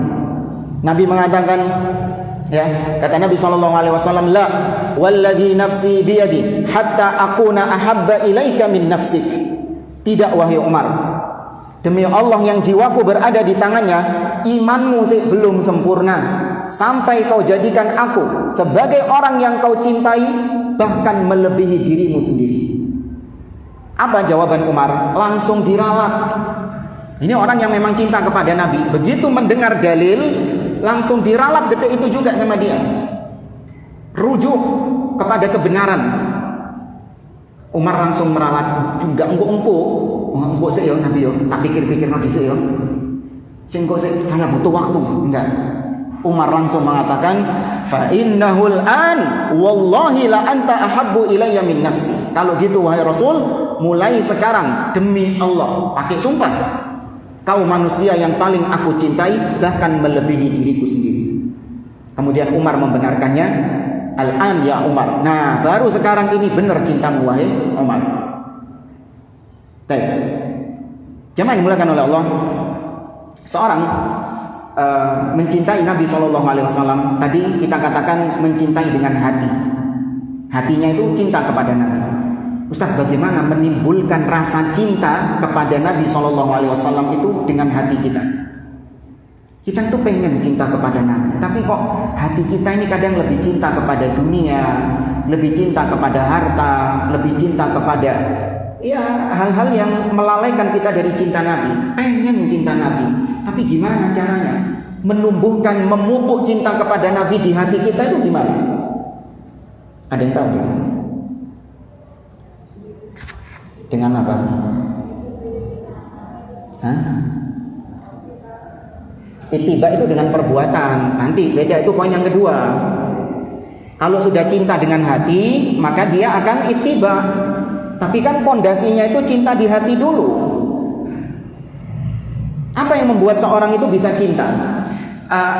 Nabi mengatakan, ya, kata Nabi SAW, la walladhi nafsi biyadi hatta akuna ahabba ilaika min nafsik. Tidak wahai Umar, demi Allah yang jiwaku berada di tangannya, imanmu belum sempurna sampai kau jadikan aku sebagai orang yang kau cintai, bahkan melebihi dirimu sendiri. Apa jawaban Umar? Langsung diralat. Ini orang yang memang cinta kepada Nabi. Begitu mendengar dalil, langsung diralat detik itu juga sama dia. Rujuk kepada kebenaran. Umar langsung meralat. Enggak engko sih ya Nabi yo, tak pikir-pikir no dhisik yo. Sing kok saya butuh waktu. Enggak. Umar langsung mengatakan, fa innahul an wallahi la anta ahabbu ilayya min nafsi. Kalau gitu wahai Rasul, mulai sekarang demi Allah, pakai sumpah, kau manusia yang paling aku cintai, bahkan melebihi diriku sendiri. Kemudian Umar membenarkannya, al-an ya Umar. Nah, baru sekarang ini benar cintamu wahai Umar. Baik. Jemaah dimulakan oleh Allah. Seorang mencintai Nabi SAW, tadi kita katakan mencintai dengan hati. Hatinya itu cinta kepada Nabi. Ustaz, bagaimana menimbulkan rasa cinta kepada Nabi SAW itu dengan hati kita? Kita tuh pengen cinta kepada Nabi, tapi kok hati kita ini kadang lebih cinta kepada dunia, lebih cinta kepada harta, lebih cinta kepada hal-hal yang melalaikan kita dari cinta Nabi. Pengen cinta Nabi, tapi gimana caranya menumbuhkan, memupuk cinta kepada Nabi di hati kita itu gimana? Ada yang tahu gimana? Dengan apa? Ittiba itu dengan perbuatan. Nanti beda, itu poin yang kedua. Kalau sudah cinta dengan hati, maka dia akan ittiba. Tapi kan pondasinya itu cinta di hati dulu. Apa yang membuat seorang itu bisa cinta?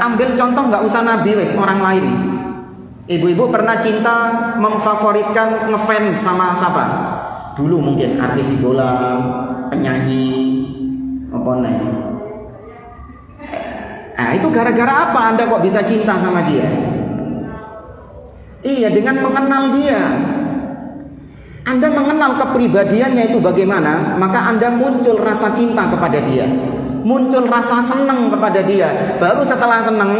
Ambil contoh, nggak usah Nabi, orang lain. Ibu-ibu pernah cinta memfavoritkan ngefans sama siapa? Dulu mungkin artis idola, penyanyi, apa nih? Itu gara-gara apa Anda kok bisa cinta sama dia? Iya, dengan mengenal dia. Anda mengenal kepribadiannya itu bagaimana, maka Anda muncul rasa cinta kepada dia, muncul rasa senang kepada dia. Baru setelah senang,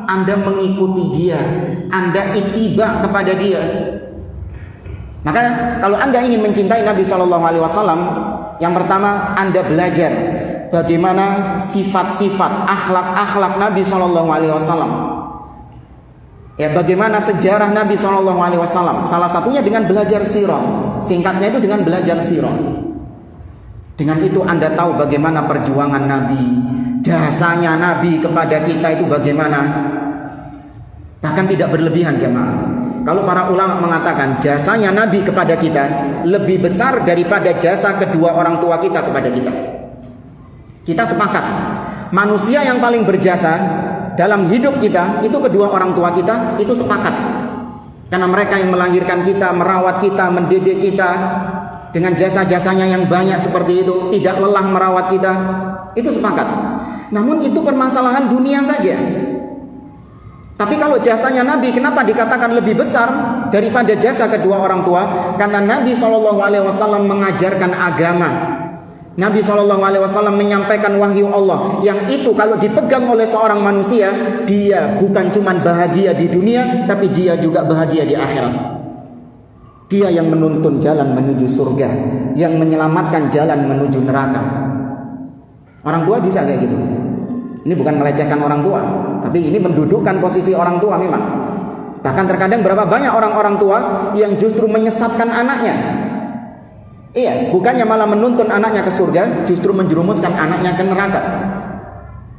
Anda mengikuti dia, Anda ittiba kepada dia. Maka kalau Anda ingin mencintai Nabi SAW, yang pertama Anda belajar bagaimana sifat-sifat, akhlak-akhlak Nabi SAW. Ya, bagaimana sejarah Nabi SAW. Salah satunya dengan belajar sirah. Singkatnya itu dengan belajar sirah. Dengan itu Anda tahu bagaimana perjuangan Nabi, jasanya Nabi kepada kita itu bagaimana. Bahkan tidak berlebihan jemaah. Kalau para ulama mengatakan jasanya Nabi kepada kita lebih besar daripada jasa kedua orang tua kita kepada kita. Kita sepakat, manusia yang paling berjasa dalam hidup kita itu kedua orang tua kita, itu sepakat. Karena mereka yang melahirkan kita, merawat kita, mendidik kita dengan jasa-jasanya yang banyak seperti itu, tidak lelah merawat kita, itu sepakat. Namun itu permasalahan dunia saja. Tapi kalau jasanya Nabi, kenapa dikatakan lebih besar daripada jasa kedua orang tua? Karena Nabi SAW mengajarkan agama. Nabi SAW menyampaikan wahyu Allah yang itu kalau dipegang oleh seorang manusia, dia bukan cuma bahagia di dunia, tapi dia juga bahagia di akhirat. Dia yang menuntun jalan menuju surga, yang menyelamatkan jalan menuju neraka. Orang tua bisa kayak gitu. Ini bukan melecehkan orang tua, tapi ini mendudukkan posisi orang tua memang. Bahkan terkadang berapa banyak orang-orang tua yang justru menyesatkan anaknya. Iya, bukannya malah menuntun anaknya ke surga, justru menjerumuskan anaknya ke neraka.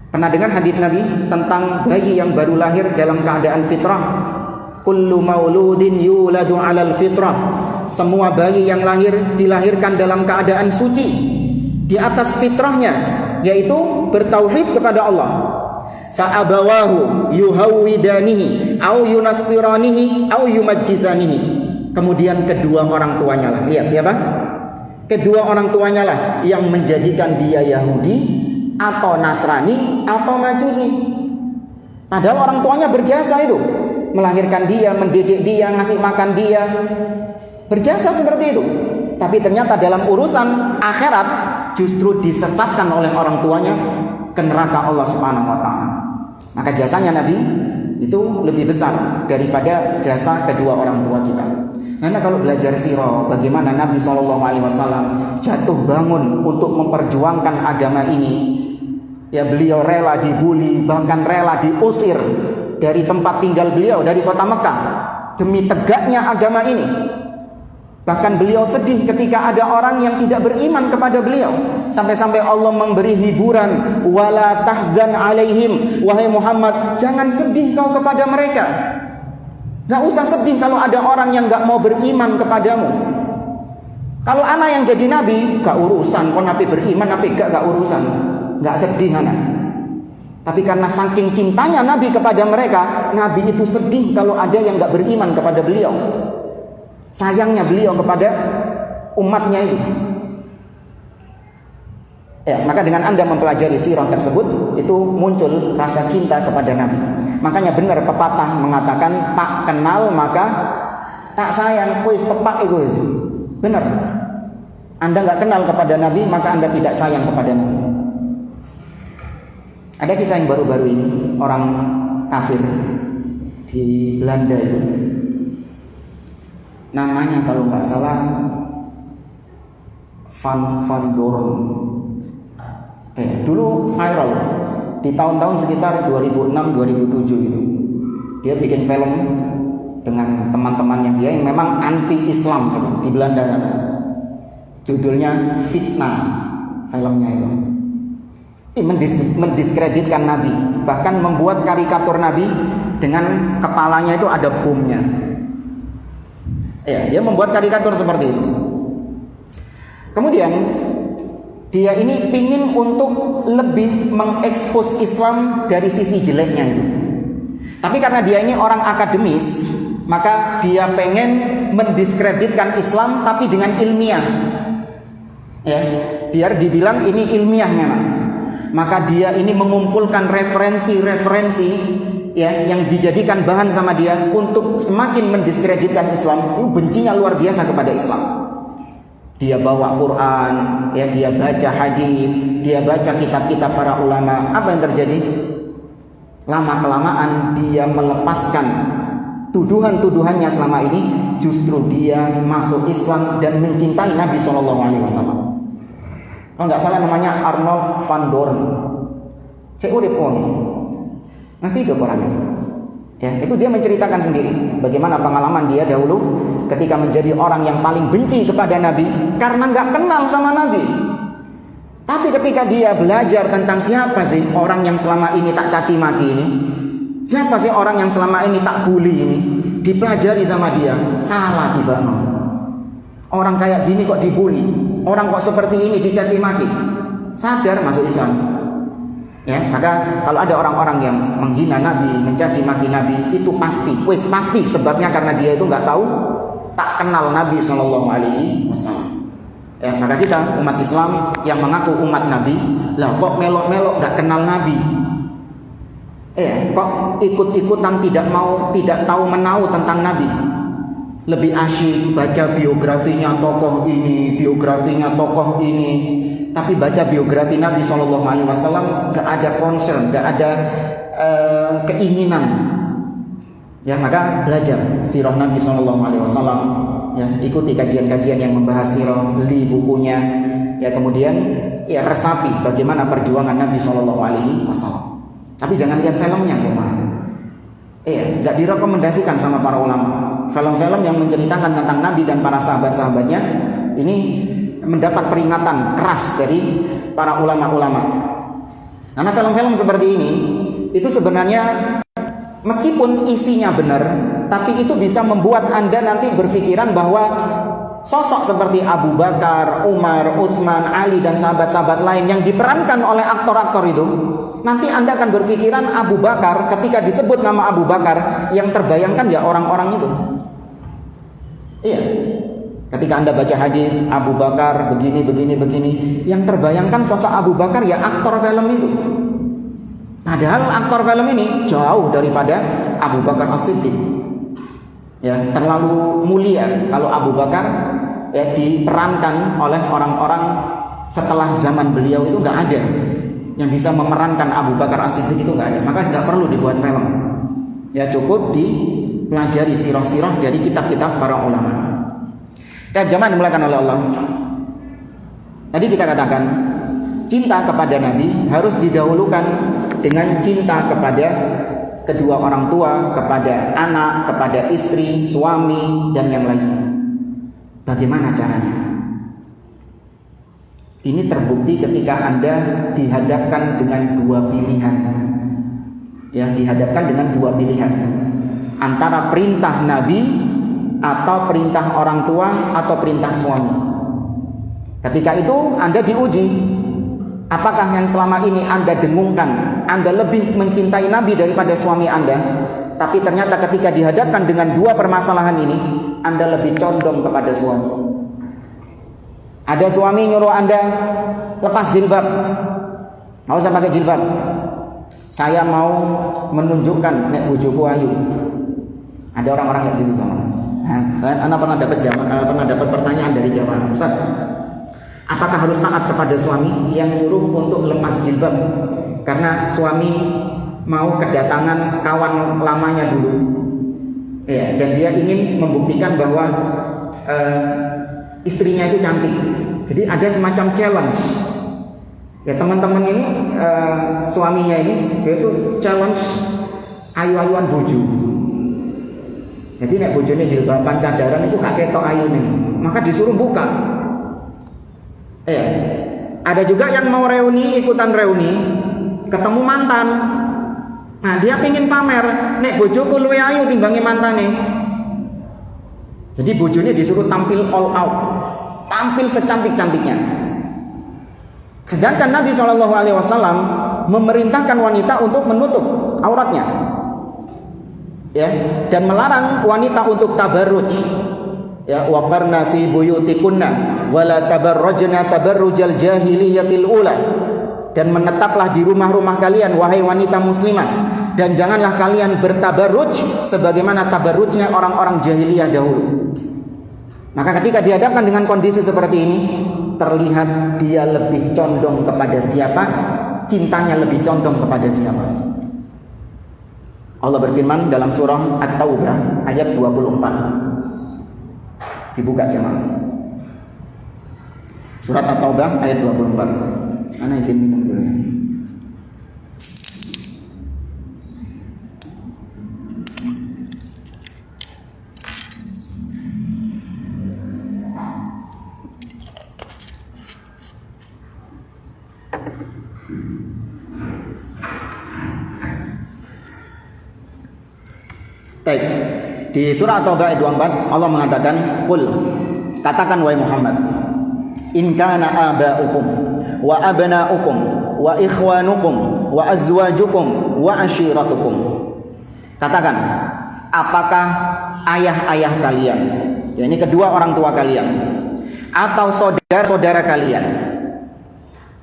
Pernah dengar hadis Nabi tentang bayi yang baru lahir dalam keadaan fitrah? Kullu mauludin yuladu 'alal fitrah. Semua bayi yang lahir dilahirkan dalam keadaan suci, di atas fitrahnya, yaitu bertauhid kepada Allah. Fa abawahu yuhawwidanihi au yunassiranihi au yumajjisanihi. Kemudian kedua orang tuanya lah. Lihat siapa? Kedua orang tuanya lah yang menjadikan dia Yahudi atau Nasrani atau Majusi. Padahal orang tuanya berjasa itu, melahirkan dia, mendidik dia, ngasih makan dia, berjasa seperti itu. Tapi ternyata dalam urusan akhirat justru disesatkan oleh orang tuanya ke neraka Allah Subhanahu wa taala. Maka jasanya Nabi itu lebih besar daripada jasa kedua orang tua kita. Karena kalau belajar sirah, bagaimana Nabi SAW jatuh bangun untuk memperjuangkan agama ini, ya beliau rela dibully, bahkan rela diusir dari tempat tinggal beliau, dari kota Mekah, demi tegaknya agama ini. Bahkan beliau sedih ketika ada orang yang tidak beriman kepada beliau, sampai-sampai Allah memberi hiburan, wala tahzan alaihim, wahai Muhammad, jangan sedih kau kepada mereka. Gak usah sedih kalau ada orang yang gak mau beriman kepadamu. Kalau anak yang jadi nabi, gak urusan. Kalau nabi beriman, nabi gak urusan. Gak sedih anak. Tapi karena saking cintanya nabi kepada mereka, nabi itu sedih kalau ada yang gak beriman kepada beliau. Sayangnya beliau kepada umatnya itu. Ya, maka dengan Anda mempelajari sirah tersebut, itu muncul rasa cinta kepada Nabi. Makanya benar pepatah mengatakan tak kenal maka tak sayang. Wis tepak itu wis. Benar. Anda nggak kenal kepada Nabi, maka Anda tidak sayang kepada Nabi. Ada kisah yang baru-baru ini, orang kafir di Belanda itu. Namanya kalau nggak salah Van Doren. Dulu viral di tahun-tahun sekitar 2006-2007 gitu. Dia bikin film dengan teman-temannya dia yang memang anti-Islam gitu, di Belanda. Judulnya Fitnah filmnya itu. Mendiskreditkan Nabi, bahkan membuat karikatur Nabi dengan kepalanya itu ada bomnya. Ya, dia membuat karikatur seperti itu. Kemudian dia ini pingin untuk lebih mengekspos Islam dari sisi jeleknya itu. Tapi karena dia ini orang akademis, maka dia pengen mendiskreditkan Islam tapi dengan ilmiah. Ya, biar dibilang ini ilmiah memang. Maka dia ini mengumpulkan referensi-referensi ya yang dijadikan bahan sama dia untuk semakin mendiskreditkan Islam. Itu bencinya luar biasa kepada Islam. Dia bawa Quran, ya dia baca hadis, dia baca kitab-kitab para ulama. Apa yang terjadi? Lama-kelamaan dia melepaskan tuduhan-tuduhannya selama ini. Justru dia masuk Islam dan mencintai Nabi SAW. Kalau nggak salah namanya Arnold Van Doren. Saya urip wonge. Masih hidup orangnya. Ya, itu dia menceritakan sendiri bagaimana pengalaman dia dahulu ketika menjadi orang yang paling benci kepada Nabi karena nggak kenal sama Nabi. Tapi ketika dia belajar tentang siapa sih orang yang selama ini tak caci maki ini, siapa sih orang yang selama ini tak bully ini, dipelajari sama dia, salah tiba. Orang kayak gini kok dibully, orang kok seperti ini dicaci maki, sadar masuk Islam. Ya, maka kalau ada orang-orang yang menghina Nabi, mencaci maki Nabi, itu pasti sebabnya karena dia itu nggak tahu, tak kenal Nabi SAW. Ya, maka kita umat Islam yang mengaku umat Nabi, lah kok melok-melok nggak kenal Nabi? Kok ikut-ikutan tidak tahu menau tentang Nabi? lebih asyik baca biografinya tokoh ini, biografinya tokoh ini, tapi baca biografi Nabi SAW nggak ada concern, nggak ada keinginan. Ya, maka belajar sirah Nabi SAW. Ya, ikuti kajian-kajian yang membahas sirah, beli bukunya. Ya, kemudian ya resapi bagaimana perjuangan Nabi SAW. Tapi jangan lihat filmnya cuma. Nggak direkomendasikan sama para ulama. Film-film yang menceritakan tentang Nabi dan para sahabat-sahabatnya ini mendapat peringatan keras dari para ulama-ulama. Karena film-film seperti ini itu sebenarnya meskipun isinya benar, tapi itu bisa membuat Anda nanti berpikiran bahwa sosok seperti Abu Bakar, Umar, Utsman, Ali dan sahabat-sahabat lain yang diperankan oleh aktor-aktor itu, nanti Anda akan berpikiran Abu Bakar, ketika disebut nama Abu Bakar, yang terbayangkan ya orang-orang itu. Iya. Ketika Anda baca hadis Abu Bakar begini, yang terbayangkan sosok Abu Bakar ya aktor film itu. Padahal aktor film ini jauh daripada Abu Bakar As-Siddiq. Ya, terlalu mulia kalau Abu Bakar ya diperankan oleh orang-orang setelah zaman beliau itu nggak ada yang bisa memerankan Abu Bakar As-Siddiq, itu nggak ada. Maka nggak perlu dibuat film. Ya, cukup dipelajari sirah-sirah dari kitab-kitab para ulama. Jamaah dimulakan oleh Allah. Tadi kita katakan cinta kepada Nabi harus didahulukan dengan cinta kepada kedua orang tua, kepada anak, kepada istri, suami, dan yang lainnya. Bagaimana caranya? Ini terbukti ketika Anda dihadapkan dengan dua pilihan. Ya, dihadapkan dengan dua pilihan. Antara perintah Nabi atau perintah orang tua atau perintah suami. Ketika itu Anda diuji, apakah yang selama ini Anda dengungkan, Anda lebih mencintai Nabi daripada suami Anda, tapi ternyata ketika dihadapkan dengan dua permasalahan ini, Anda lebih condong kepada suami. Ada suami nyuruh Anda lepas jilbab, nggak usah pakai jilbab, saya mau menunjukkan nek bojoku ayu. Ada orang-orang kayak gitu sama. Saya pernah dapat pertanyaan dari jamaah, Ustaz, apakah harus taat kepada suami yang nyuruh untuk lepas jilbab karena suami mau kedatangan kawan lamanya dulu, ya, dan dia ingin membuktikan bahwa istrinya itu cantik. Jadi ada semacam challenge. Ya, teman-teman ini suaminya ini yaitu challenge ayu-ayuan bojo. Jadi nek bojone jilbaban cadaran itu gak ketok ayune, maka disuruh buka. Ada juga yang mau reuni, ikutan reuni, ketemu mantan. Nah, dia pingin pamer, nek bojoku luwe ayu timbangi mantane. Jadi bojone disuruh tampil all out, tampil secantik-cantiknya. Sedangkan Nabi SAW memerintahkan wanita untuk menutup auratnya. Ya, dan melarang wanita untuk tabarruj. Ya, waqarna fi buyutikunna wala tabarrajna tabarrujal jahiliyatil ula. Dan menetaplah di rumah-rumah kalian wahai wanita muslimah, dan janganlah kalian bertabarruj sebagaimana tabarrujnya orang-orang jahiliyah dahulu. Maka ketika dihadapkan dengan kondisi seperti ini, terlihat dia lebih condong kepada siapa, cintanya lebih condong kepada siapa. Allah berfirman dalam surah At-Taubah ayat 24. Dibuka jemaah. Surat At-Taubah ayat 24. Ana izin minum dulu ya. Di surah At-Taubah ayat 24 Allah mengatakan, "Qul," katakan wahai Muhammad, "in kana aba'ukum wa abna'ukum wa ikhwanukum wa azwajukum wa ashiratukum." Katakan, apakah ayah-ayah kalian, ya, ini kedua orang tua kalian, atau saudara-saudara kalian,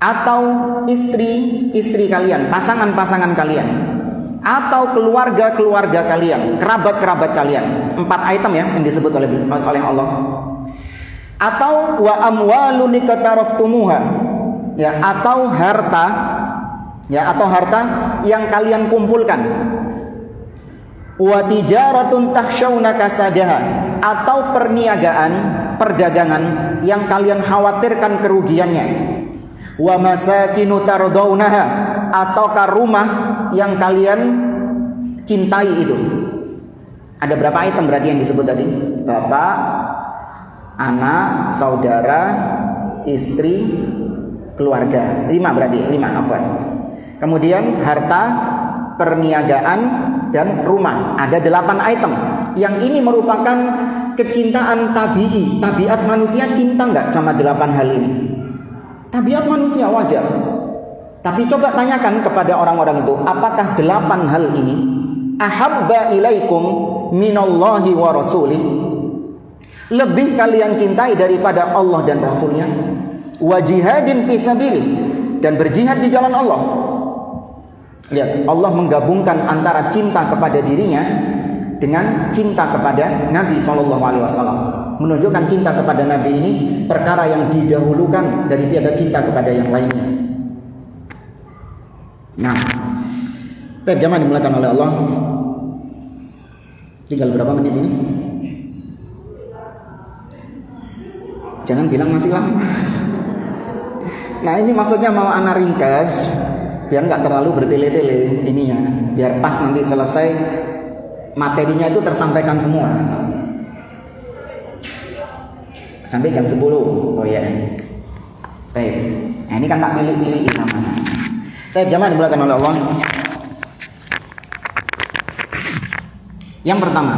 atau istri-istri kalian, pasangan-pasangan kalian, atau keluarga-keluarga kalian, kerabat-kerabat kalian, 4 item ya yang disebut oleh Allah. Atau wa amwalun iqtaraftumuha, ya, atau harta yang kalian kumpulkan. Wa tijaratun takhshawna kasadaha, atau perdagangan yang kalian khawatirkan kerugiannya. Wa masakinu tardaunaha, ataukah rumah yang kalian cintai itu. Ada berapa item berarti yang disebut tadi? Bapak, anak, saudara, istri, keluarga. 5 berarti, 5 afwan. Kemudian harta, perniagaan, dan rumah. Ada 8 item. Yang ini merupakan kecintaan tabi'i. Tabiat manusia cinta nggak sama 8 hal ini? Tabiat manusia wajar. Tapi coba tanyakan kepada orang-orang itu, apakah 8 hal ini ahabba ilaikum minallahi wa rasulih, lebih kalian cintai daripada Allah dan Rasulnya? Wa jihadin fi sabilih, dan berjihad di jalan Allah. Lihat, Allah menggabungkan antara cinta kepada dirinya dengan cinta kepada Nabi SAW. Menunjukkan cinta kepada Nabi ini perkara yang didahulukan daripada cinta kepada yang lainnya. Nah, jamaah dimulakan oleh Allah. Tinggal berapa menit ini? Jangan bilang masih lama. Nah, ini maksudnya mau ana ringkas biar nggak terlalu bertele-tele ininya, biar pas nanti selesai materinya itu tersampaikan semua sampai jam 10. Oh ya, baik. Nah, ini kan tak pilih-pilih sama. Baik, jamaah dimulakan oleh Allah. Yang pertama,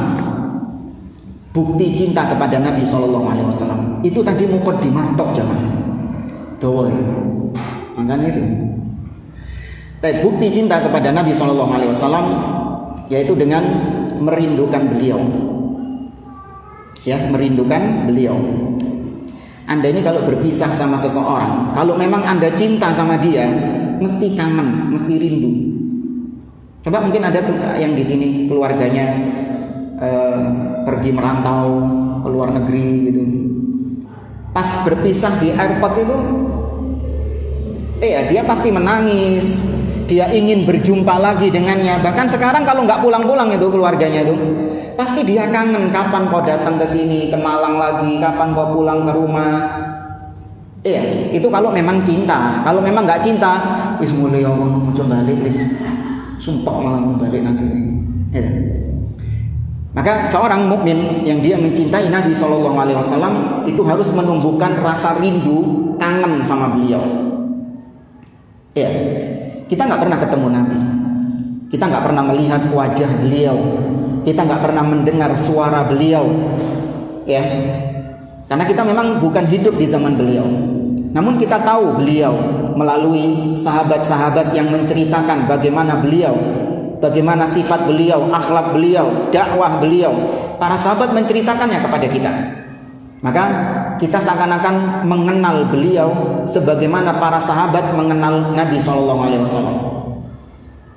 bukti cinta kepada Nabi SAW itu tadi muqaddimah tok jamaah. Doa. Makanya itu. Tapi bukti cinta kepada Nabi SAW yaitu dengan merindukan beliau. Ya, merindukan beliau. Anda ini kalau berpisah sama seseorang, kalau memang Anda cinta sama dia, mesti kangen, mesti rindu. Coba mungkin ada yang di sini keluarganya pergi merantau ke luar negeri gitu. Pas berpisah di airport itu, dia pasti menangis. Dia ingin berjumpa lagi dengannya. Bahkan sekarang kalau nggak pulang-pulang itu keluarganya itu, pasti dia kangen. Kapan kau datang ke sini, ke Malang lagi? Kapan kau pulang ke rumah? Itu kalau memang cinta. Kalau memang nggak cinta, wis mulai mau coba balik, wis sumpah malah mau balik lagi. Maka seorang mukmin yang dia mencintai Nabi SAW itu harus menumbuhkan rasa rindu, kangen sama beliau. Kita nggak pernah ketemu Nabi, kita nggak pernah melihat wajah beliau, kita nggak pernah mendengar suara beliau, karena kita memang bukan hidup di zaman beliau. Namun kita tahu beliau melalui sahabat-sahabat yang menceritakan bagaimana beliau, bagaimana sifat beliau, akhlak beliau, dakwah beliau. Para sahabat menceritakannya kepada kita. Maka kita seakan-akan mengenal beliau sebagaimana para sahabat mengenal Nabi SAW.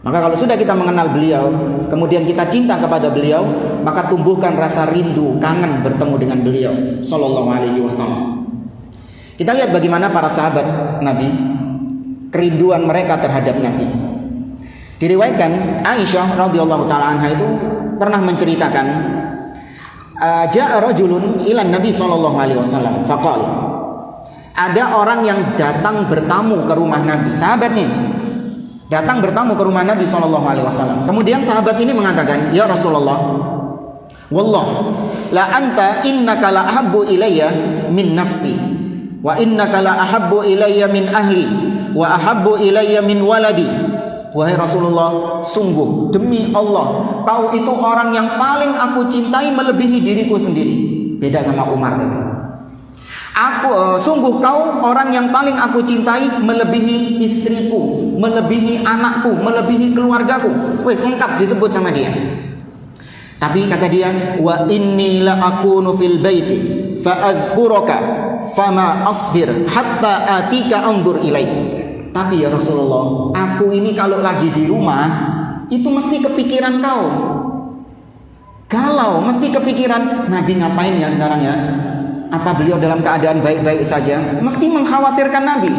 Maka kalau sudah kita mengenal beliau, kemudian kita cinta kepada beliau, maka tumbuhkan rasa rindu, kangen bertemu dengan beliau SAW. Kita lihat bagaimana para sahabat Nabi, kerinduan mereka terhadap Nabi. Diriwayatkan Aisyah radhiyallahu taala anha itu pernah menceritakan, ja'a rajulun ila Nabi sallallahu alaihi wasallam faqal, ada orang yang datang bertamu ke rumah Nabi, sahabat nih datang bertamu ke rumah Nabi sallallahu alaihi wasallam. Kemudian sahabat ini mengatakan, ya Rasulullah, wallah la anta innaka la ahabbu ilayya min nafsi wa innaka la ahabbu ilayya min ahli wa ahabbu ilayya min waladi. Wahai Rasulullah, sungguh demi Allah, kau itu orang yang paling aku cintai melebihi diriku sendiri. Beda sama Umar tadi. Sungguh kau orang yang paling aku cintai melebihi istriku, melebihi anakku, melebihi keluargaku. Wes lengkap disebut sama dia. Tapi kata dia, wa inni la akunu fil baiti fa adzkuruka fama asbir hatta atika anzur ilaik. Tapi ya Rasulullah, aku ini kalau lagi di rumah itu mesti kepikiran kau. Galau, mesti kepikiran Nabi ngapain ya sekarang ya? Apa beliau dalam keadaan baik-baik saja? Mesti mengkhawatirkan Nabi.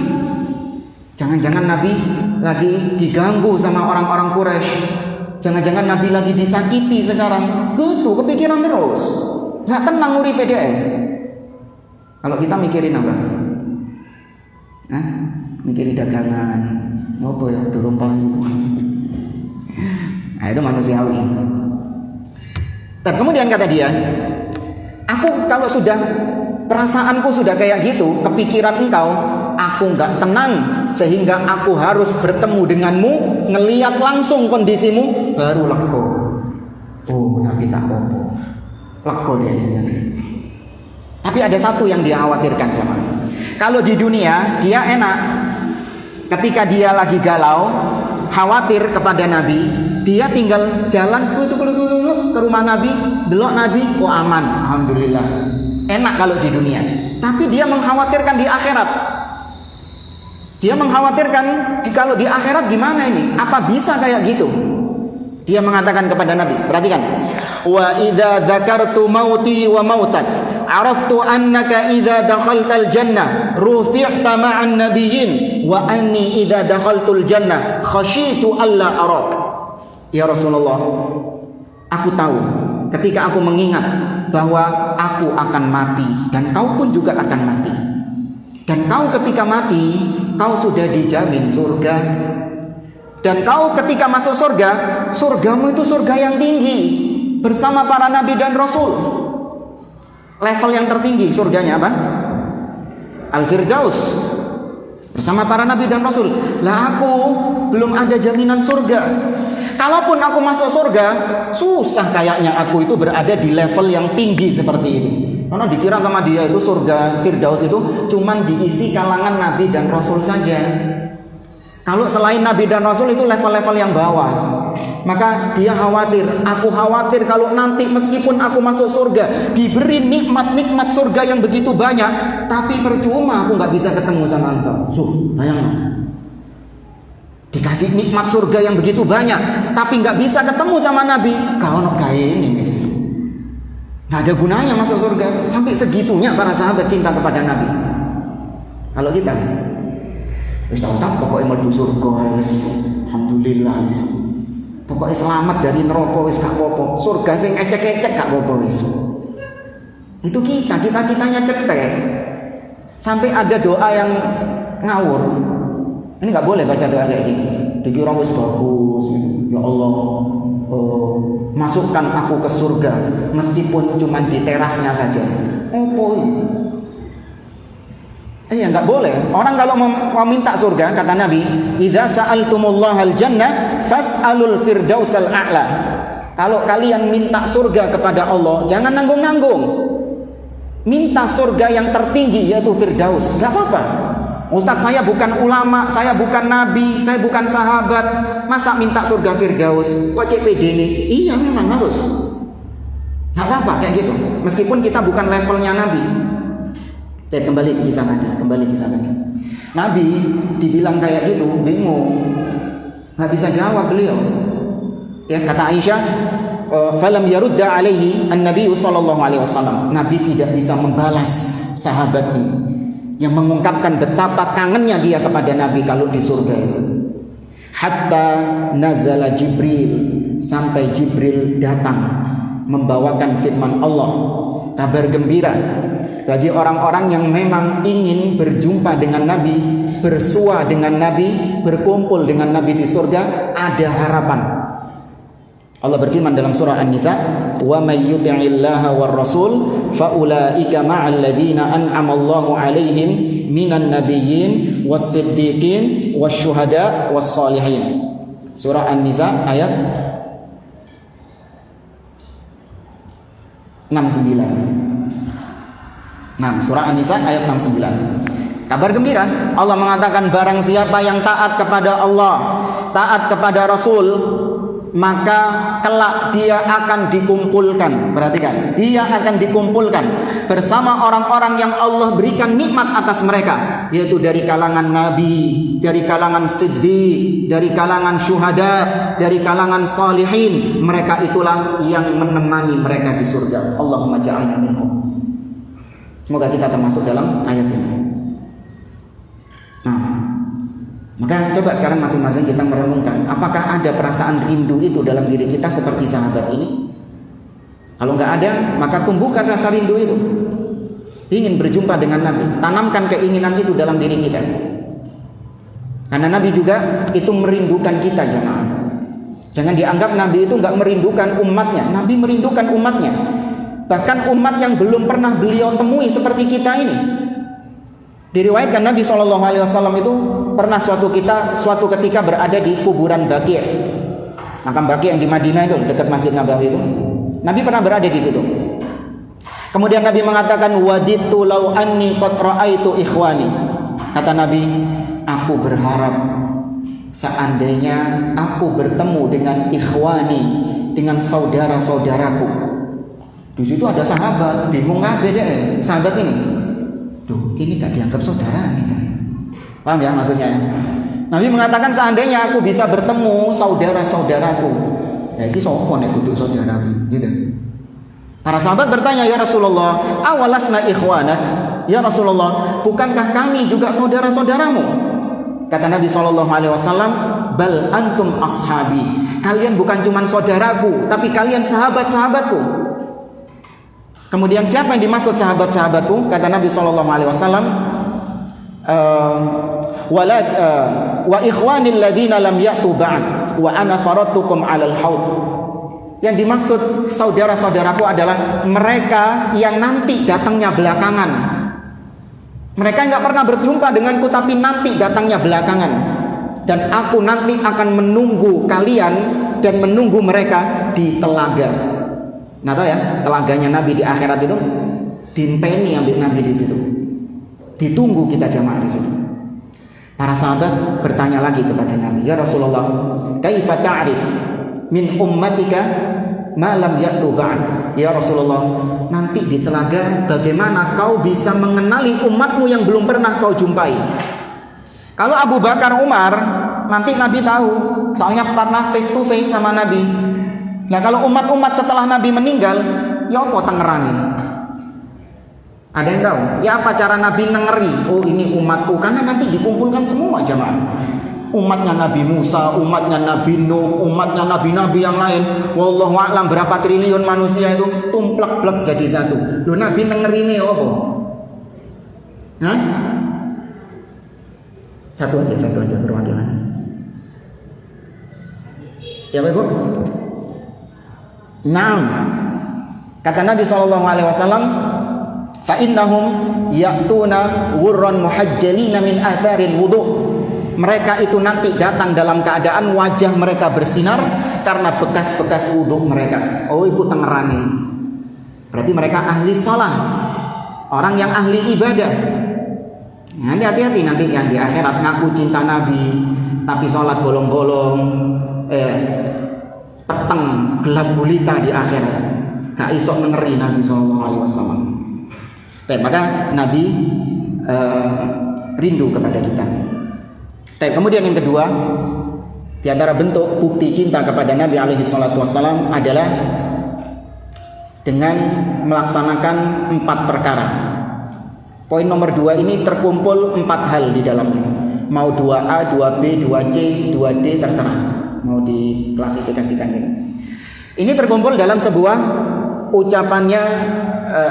Jangan-jangan Nabi lagi diganggu sama orang-orang Quraisy. Jangan-jangan Nabi lagi disakiti sekarang. Gitu, kepikiran terus. Gak tenang uripe dhek. Kalau kita mikirin apa? Mikirin dagangan. Apa ya? Durung payu. Nah, itu manusiawi. Tapi kemudian kata dia, aku kalau sudah perasaanku sudah kayak gitu, kepikiran engkau, aku nggak tenang sehingga aku harus bertemu denganmu, ngelihat langsung kondisimu, baru leko. Oh, Nabi tak apa-apa. Leko dia. Tapi ada satu yang dia khawatirkan sama. Kalau di dunia dia enak, ketika dia lagi galau, khawatir kepada Nabi, dia tinggal jalan ke rumah Nabi, delok Nabi, oh aman, alhamdulillah. Enak kalau di dunia. Tapi dia mengkhawatirkan di akhirat. Dia mengkhawatirkan kalau di akhirat gimana ini? Apa bisa kayak gitu? Dia mengatakan kepada Nabi, perhatikan. Wa idza dzakartu mauti wa mautak, araftu annaka idza dakhaltal jannah rufi'ta ma'an nabiyyin wa anni idza dakhaltul jannah khasyitu alla arak. Ya Rasulullah, aku tahu ketika aku mengingat bahwa aku akan mati dan kau pun juga akan mati. Dan kau ketika mati, kau sudah dijamin surga. Dan kau ketika masuk surga, surgamu itu surga yang tinggi bersama para nabi dan rasul. Level yang tertinggi surganya apa? Al-Firdaus bersama para nabi dan rasul. Lah aku belum ada jaminan surga. Kalaupun aku masuk surga, susah kayaknya aku itu berada di level yang tinggi seperti itu. Karena dikira sama dia itu surga Firdaus itu cuman diisi kalangan nabi dan rasul saja. Kalau selain nabi dan rasul itu level-level yang bawah. Maka dia khawatir, aku khawatir kalau nanti meskipun aku masuk surga, diberi nikmat-nikmat surga yang begitu banyak, tapi percuma aku gak bisa ketemu sama engkau. Bayangkan, dikasih nikmat surga yang begitu banyak, tapi gak bisa ketemu sama Nabi. Kau nak kaya ini mis, gak ada gunanya masuk surga. Sampai segitunya para sahabat cinta kepada Nabi. Kalau kita, Ustaz, pokoknya mlebu surga, alhamdulillah. Pokoknya selamat dari neraka wis gak apa-apa. Surga sing ecek-ecek gak apa-apa wis. Itu kita-kitanya cetek. Sampai ada doa yang ngawur. Ini nggak boleh baca doa kayak gini. Dikira wis bagus. Ya Allah, masukkan aku ke surga meskipun cuma di terasnya saja. Ya nggak boleh. Orang kalau mau minta surga, kata Nabi, idza sa'altumullahal jannah fas'alul firdausal a'la. Kalau kalian minta surga kepada Allah, jangan nanggung-nanggung. Minta surga yang tertinggi, yaitu Firdaus. Nggak apa-apa. Ustadz, saya bukan ulama, saya bukan nabi, saya bukan sahabat, masa minta surga Firdaus? Kok CPD ini? Iya, memang harus. Nggak apa-apa kayak gitu. Meskipun kita bukan levelnya nabi. Kembali ke kisah Nabi. Nabi dibilang kayak gitu, bingung, nggak bisa jawab beliau. Ya, kata Aisyah, falam yarudda alaihi an-nabi sallallahu alaihi wasallam. Nabi tidak bisa membalas sahabat ini yang mengungkapkan betapa kangennya dia kepada Nabi kalau di surga itu. Hatta nazala Jibril, sampai Jibril datang membawakan firman Allah, kabar gembira bagi orang-orang yang memang ingin berjumpa dengan Nabi, bersua dengan Nabi, berkumpul dengan Nabi di surga, ada harapan. Allah berfirman dalam surah An-Nisa, "Wa may yuti'illaha war rasul fa ulaika ma'al ladzina an'ama Allahu 'alaihim minan nabiyyin was-siddiqin wasyuhada was-shalihin." Surah An-Nisa ayat 69. Nah, surah An-Nisa ayat 69. Kabar gembira, Allah mengatakan barang siapa yang taat kepada Allah, taat kepada Rasul, maka kelak dia akan dikumpulkan. Perhatikan, dia akan dikumpulkan bersama orang-orang yang Allah berikan nikmat atas mereka, yaitu dari kalangan nabi, dari kalangan siddiq, dari kalangan syuhada, dari kalangan salihin. Mereka itulah yang menemani mereka di surga. Allahumma ja'alna minhum. Semoga kita termasuk dalam ayat ini. Nah, maka coba sekarang masing-masing kita merenungkan, apakah ada perasaan rindu itu dalam diri kita seperti sahabat ini? Kalau nggak ada, maka tumbuhkan rasa rindu itu. Ingin berjumpa dengan Nabi, tanamkan keinginan itu dalam diri kita. Karena Nabi juga itu merindukan kita, jemaah. Jangan dianggap Nabi itu nggak merindukan umatnya. Nabi merindukan umatnya. Bahkan umat yang belum pernah beliau temui seperti kita ini. Diriwayatkan Nabi SAW itu pernah suatu ketika berada di kuburan Baqi'. Makam Baqi' yang di Madinah itu dekat Masjid Nabawi itu. Nabi pernah berada di situ. Kemudian Nabi mengatakan, waditu law anni qad ra'aitu ikhwani. Kata Nabi, aku berharap seandainya aku bertemu dengan ikhwani, dengan saudara-saudaraku. Di situ ada sahabat, bingung kabeh deh sahabat ini. Duh, ini gak dianggap saudara kita. Paham ya maksudnya? Nabi mengatakan seandainya aku bisa bertemu saudara-saudaraku. Ya iki sapa nek kudu saudaraku, gitu. Para sahabat bertanya, ya Rasulullah, awalasna ikhwanak? Ya Rasulullah, bukankah kami juga saudara-saudaramu? Kata Nabi SAW, bal antum ashabi. Kalian bukan cuma saudaraku, tapi kalian sahabat-sahabatku. Kemudian siapa yang dimaksud sahabat-sahabatku? Kata Nabi SAW, wa ikhwanil ladina lam ya'tu ba'd wa ana faradtukum 'alal haud. Yang dimaksud saudara-saudaraku adalah mereka yang nanti datangnya belakangan. Mereka enggak pernah berjumpa denganku, tapi nanti datangnya belakangan. Dan aku nanti akan menunggu kalian dan menunggu mereka di telaga. Nah, tahu ya, telaganya Nabi di akhirat itu dinteni ambil Nabi di situ. Ditunggu kita jamaah di situ. Para sahabat bertanya lagi kepada Nabi, ya Rasulullah, kaifa ta'rif min ummatika ma lam ya'tu ba'd? Ya Rasulullah, nanti di telaga bagaimana kau bisa mengenali umatmu yang belum pernah kau jumpai? Kalau Abu Bakar, Umar, nanti Nabi tahu, soalnya pernah face to face sama Nabi. Nah, kalau umat-umat setelah Nabi meninggal, ya apa tengerani? Ada yang tahu? Ya apa cara Nabi nengeri? Oh, ini umatku, karena nanti dikumpulkan semua jamaah. Umatnya Nabi Musa, umatnya Nabi Nuh, umatnya nabi-nabi yang lain. Wallahu a'lam berapa triliun manusia itu tumplek-plek jadi satu. Loh, Nabi nengeri ini apa? Hah? Satu aja perwakilan. Ya, Ibu? Naam. Kata Nabi SAW, fa innahum ya'tuna ghurran muhajjalina min atharil wudu. Mereka itu nanti datang dalam keadaan wajah mereka bersinar karena bekas-bekas wudu mereka. Oh, itu tengerane. Berarti mereka ahli salah, orang yang ahli ibadah. Nanti hati-hati nanti yang di akhirat ngaku cinta Nabi tapi sholat bolong-bolong, peteng gelap gulita di akhirat, gak isok ngeri Nabi SAW. Maka Nabi rindu kepada kita. Kemudian yang kedua, di antara bentuk bukti cinta kepada Nabi SAW adalah dengan melaksanakan 4 perkara. Poin nomor 2 ini terkumpul 4 hal di dalamnya. Mau 2A, 2B, 2C, 2D terserah. Mau diklasifikasikan ini. Ini terkumpul dalam sebuah ucapannya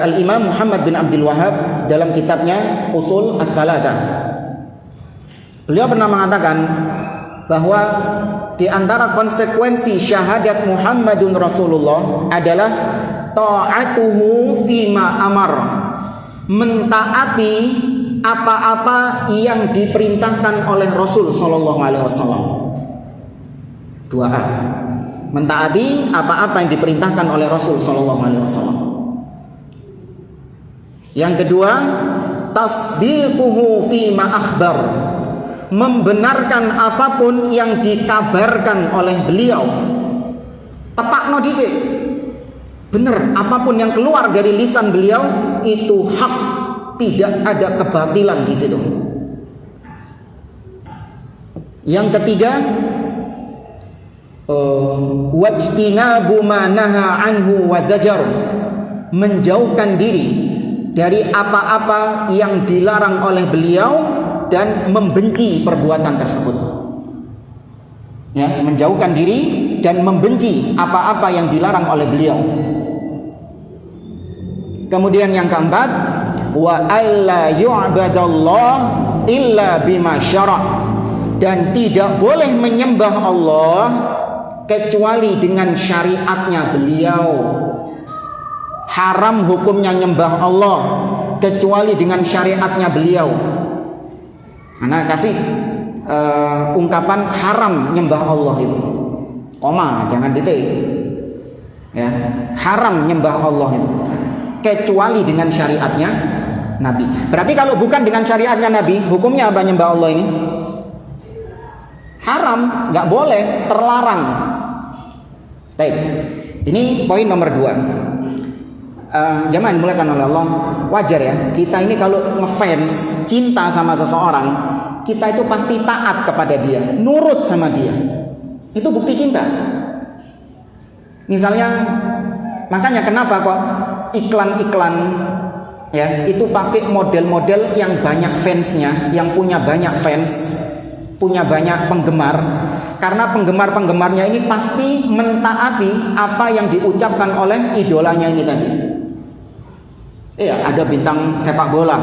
Al-Imam Muhammad bin Abdul Wahhab dalam kitabnya Usul Ats-Tsalatsah. Beliau pernah mengatakan bahwa di antara konsekuensi syahadat Muhammadun Rasulullah adalah ta'atuhu fima amar, mentaati apa-apa yang diperintahkan oleh Rasul sallallahu alaihi wasallam. 2A, mentaati apa-apa yang diperintahkan oleh Rasul sallallahu alaihi wasallam. Yang kedua, tasdiquhu fima akhbar, membenarkan apapun yang dikabarkan oleh beliau. Tepakno dhisik. Bener, apapun yang keluar dari lisan beliau itu hak, tidak ada kebatilan di situ. Yang ketiga, wajtinabu ma naha anhu wa zajar, menjauhkan diri dari apa-apa yang dilarang oleh beliau dan membenci perbuatan tersebut. Ya, menjauhkan diri dan membenci apa-apa yang dilarang oleh beliau. Kemudian yang keempat, wa alla yu'badallah illa bima syara', dan tidak boleh menyembah Allah kecuali dengan syariatnya beliau. Haram hukumnya nyembah Allah kecuali dengan syariatnya beliau. Ana kasih ungkapan haram nyembah Allah itu, koma, jangan titik. Ya, haram nyembah Allah itu kecuali dengan syariatnya Nabi. Berarti kalau bukan dengan syariatnya Nabi, hukumnya apa nyembah Allah ini? Haram, nggak boleh, terlarang. Baik, ini poin nomor 2. Jamaah dimuliakan oleh Allah, wajar ya, kita ini kalau ngefans, cinta sama seseorang, kita itu pasti taat kepada dia, nurut sama dia. Itu bukti cinta. Misalnya, makanya kenapa kok iklan-iklan ya itu pakai model-model yang banyak fansnya, yang punya banyak fans, punya banyak penggemar, karena penggemar-penggemarnya ini pasti mentaati apa yang diucapkan oleh idolanya ini tadi. Iya, ada bintang sepak bola,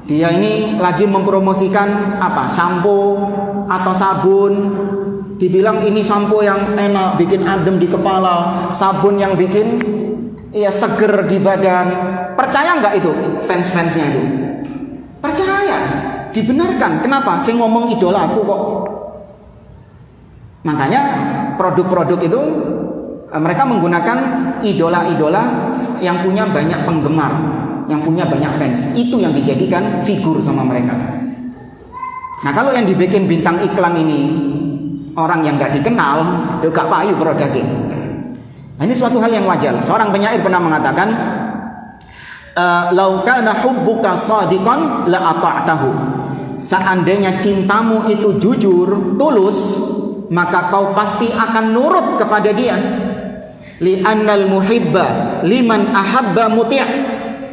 dia ini lagi mempromosikan apa, sampo atau sabun, dibilang ini sampo yang enak, bikin adem di kepala, sabun yang bikin seger di badan. Percaya nggak itu fans-fansnya itu? Percaya, dibenarkan. Kenapa? Saya ngomong idola aku kok. Makanya produk-produk itu mereka menggunakan idola-idola yang punya banyak penggemar, yang punya banyak fans. Itu yang dijadikan figur sama mereka. Nah, kalau yang dibikin bintang iklan ini orang yang nggak dikenal, ya gak payu produknya. Nah, ini suatu hal yang wajar. Seorang penyair pernah mengatakan, "Lau kana hubbuka shadiqan la ata'tahu." Seandainya cintamu itu jujur, tulus, maka kau pasti akan nurut kepada dia. Li'annal muhibba liman ahabba muti'.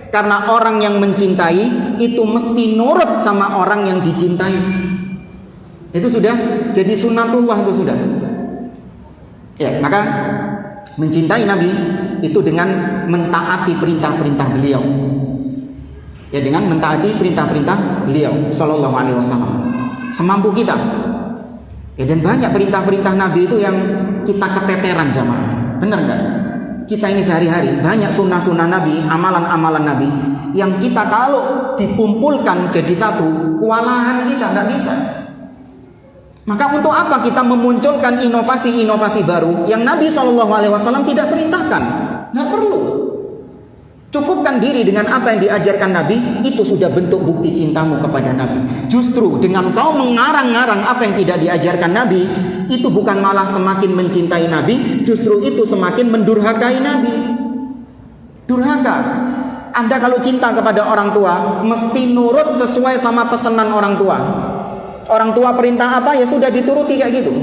Karena orang yang mencintai itu mesti nurut sama orang yang dicintai. Itu sudah jadi sunnatullah, itu sudah. Ya, maka mencintai Nabi itu dengan mentaati perintah-perintah beliau. Ya, dengan mentaati perintah-perintah beliau sallallahu alaihi wasallam semampu kita. Ya, dan banyak perintah-perintah Nabi itu yang kita keteteran jamaah. Benar enggak? Kita ini sehari-hari banyak sunnah-sunnah Nabi, amalan-amalan Nabi yang kita kalau dikumpulkan jadi satu, kewalahan kita nggak bisa. Maka untuk apa kita memunculkan inovasi-inovasi baru yang Nabi SAW tidak perintahkan? Nggak perlu. Cukupkan diri dengan apa yang diajarkan Nabi, itu sudah bentuk bukti cintamu kepada Nabi. Justru dengan kau mengarang-ngarang apa yang tidak diajarkan Nabi, itu bukan malah semakin mencintai Nabi, justru itu semakin mendurhakai Nabi. Durhaka. Anda kalau cinta kepada orang tua, mesti nurut sesuai sama pesanan orang tua. Orang tua perintah apa, ya sudah dituruti kayak gitu.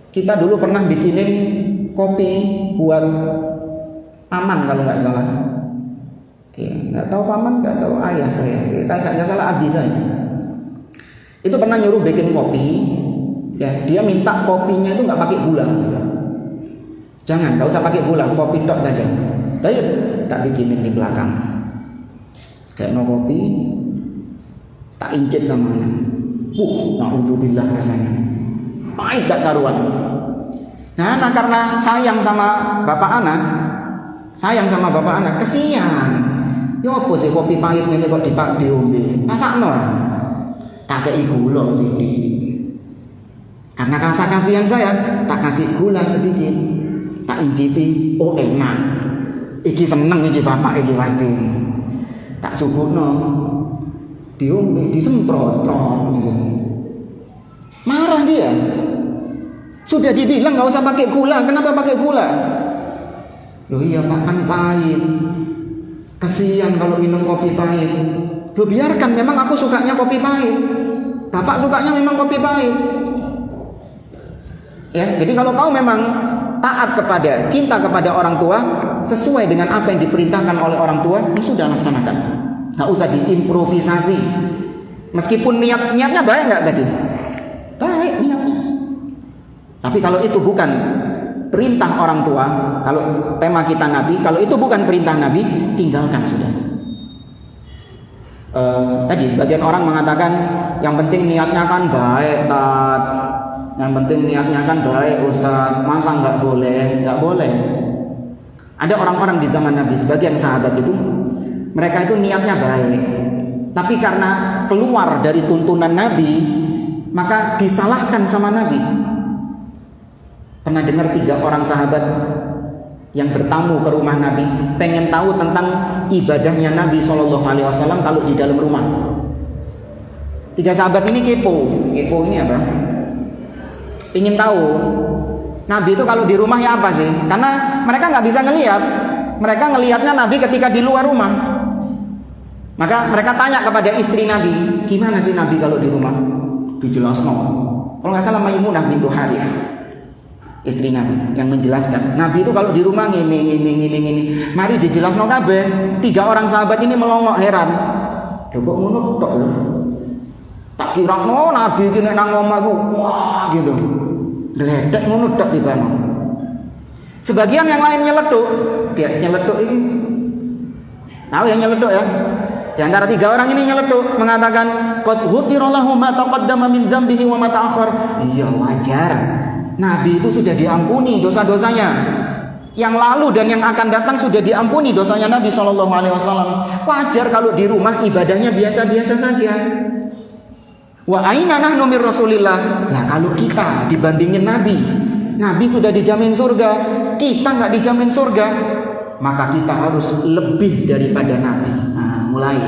Kita dulu pernah bikinin kopi buat paman kalau nggak salah. Ya, nggak tahu paman, nggak tahu ayah saya. Nggak salah abi saya. Itu pernah nyuruh bikin kopi. Ya, dia minta kopinya itu nggak pakai gula. Jangan, nggak usah pakai gula, kopi tok saja. Tapi tak bikinin di belakang. Kayak no kopi. Tak incit sama anak. Na'udzubillah rasanya. Pahit tak karuan. Nah, karena sayang sama bapak anak, kesian. Ya apa sih kopi pahit ngene kok diombe. Masakno. Tak kei gula sedikit. Karena rasa kasihan saya, tak kasih gula sedikit. Tak incipi, oh enak. Iki seneng iki bapak iki pasti. Tak suguhno. Diombe, disemprot gitu. Marah dia. Sudah dibilang nggak usah pakai gula, kenapa pakai gula? Loh iya Pak, kan pahit. Kesian kalau minum kopi pahit. Loh biarkan, memang aku sukanya kopi pahit. Bapak sukanya memang kopi pahit. Ya, jadi kalau kau memang taat kepada, cinta kepada orang tua, sesuai dengan apa yang diperintahkan oleh orang tua, ya sudah laksanakan. Nggak usah diimprovisasi. Meskipun niatnya baik nggak tadi? Baik niatnya. Tapi kalau itu bukan perintah orang tua, kalau tema kita Nabi, kalau itu bukan perintah Nabi, tinggalkan sudah. Tadi sebagian orang mengatakan yang penting niatnya kan baik, Tat. Yang penting niatnya kan baik, Ustaz. Masa nggak boleh? Nggak boleh. Ada orang-orang di zaman Nabi, sebagian sahabat itu, mereka itu niatnya baik, tapi karena keluar dari tuntunan Nabi, maka disalahkan sama Nabi. Pernah dengar 3 orang sahabat yang bertamu ke rumah Nabi, pengen tahu tentang ibadahnya Nabi SAW kalau di dalam rumah. 3 sahabat ini kepo ini apa? Ingin tahu Nabi itu kalau di rumah ya apa sih? Karena mereka nggak bisa ngelihat, mereka ngelihatnya Nabi ketika di luar rumah. Maka mereka tanya kepada istri Nabi, gimana sih Nabi kalau di rumah? Dijelaskan. Kalau nggak salah Maimunah bintu Harith, istri Nabi, yang menjelaskan Nabi itu kalau di rumah ngini. Mari dijelaskan kabeh. 3 orang sahabat ini melongok heran. Kok ngono tok ya? Tak kira Nabi iki nek nang omahku, wah gitu. Gledek ngono tok dibano. Sebagian yang lain nyeletuk. Dia nyeletuk ini. Tahu yang nyeletuk ya? Di antara 3 orang ini nyeletuk mengatakan qad ghufira lahu ma taqaddama min dzambihi wa ma ta'akhkhar. Iya wajar. Nabi itu sudah diampuni dosa-dosanya yang lalu dan yang akan datang, sudah diampuni dosanya Nabi SAW. Wajar kalau di rumah ibadahnya biasa-biasa saja. Wa aina nahnu mir Rasulillah. Nah kalau kita dibandingin Nabi sudah dijamin surga, kita nggak dijamin surga, maka kita harus lebih daripada Nabi. Nah mulai.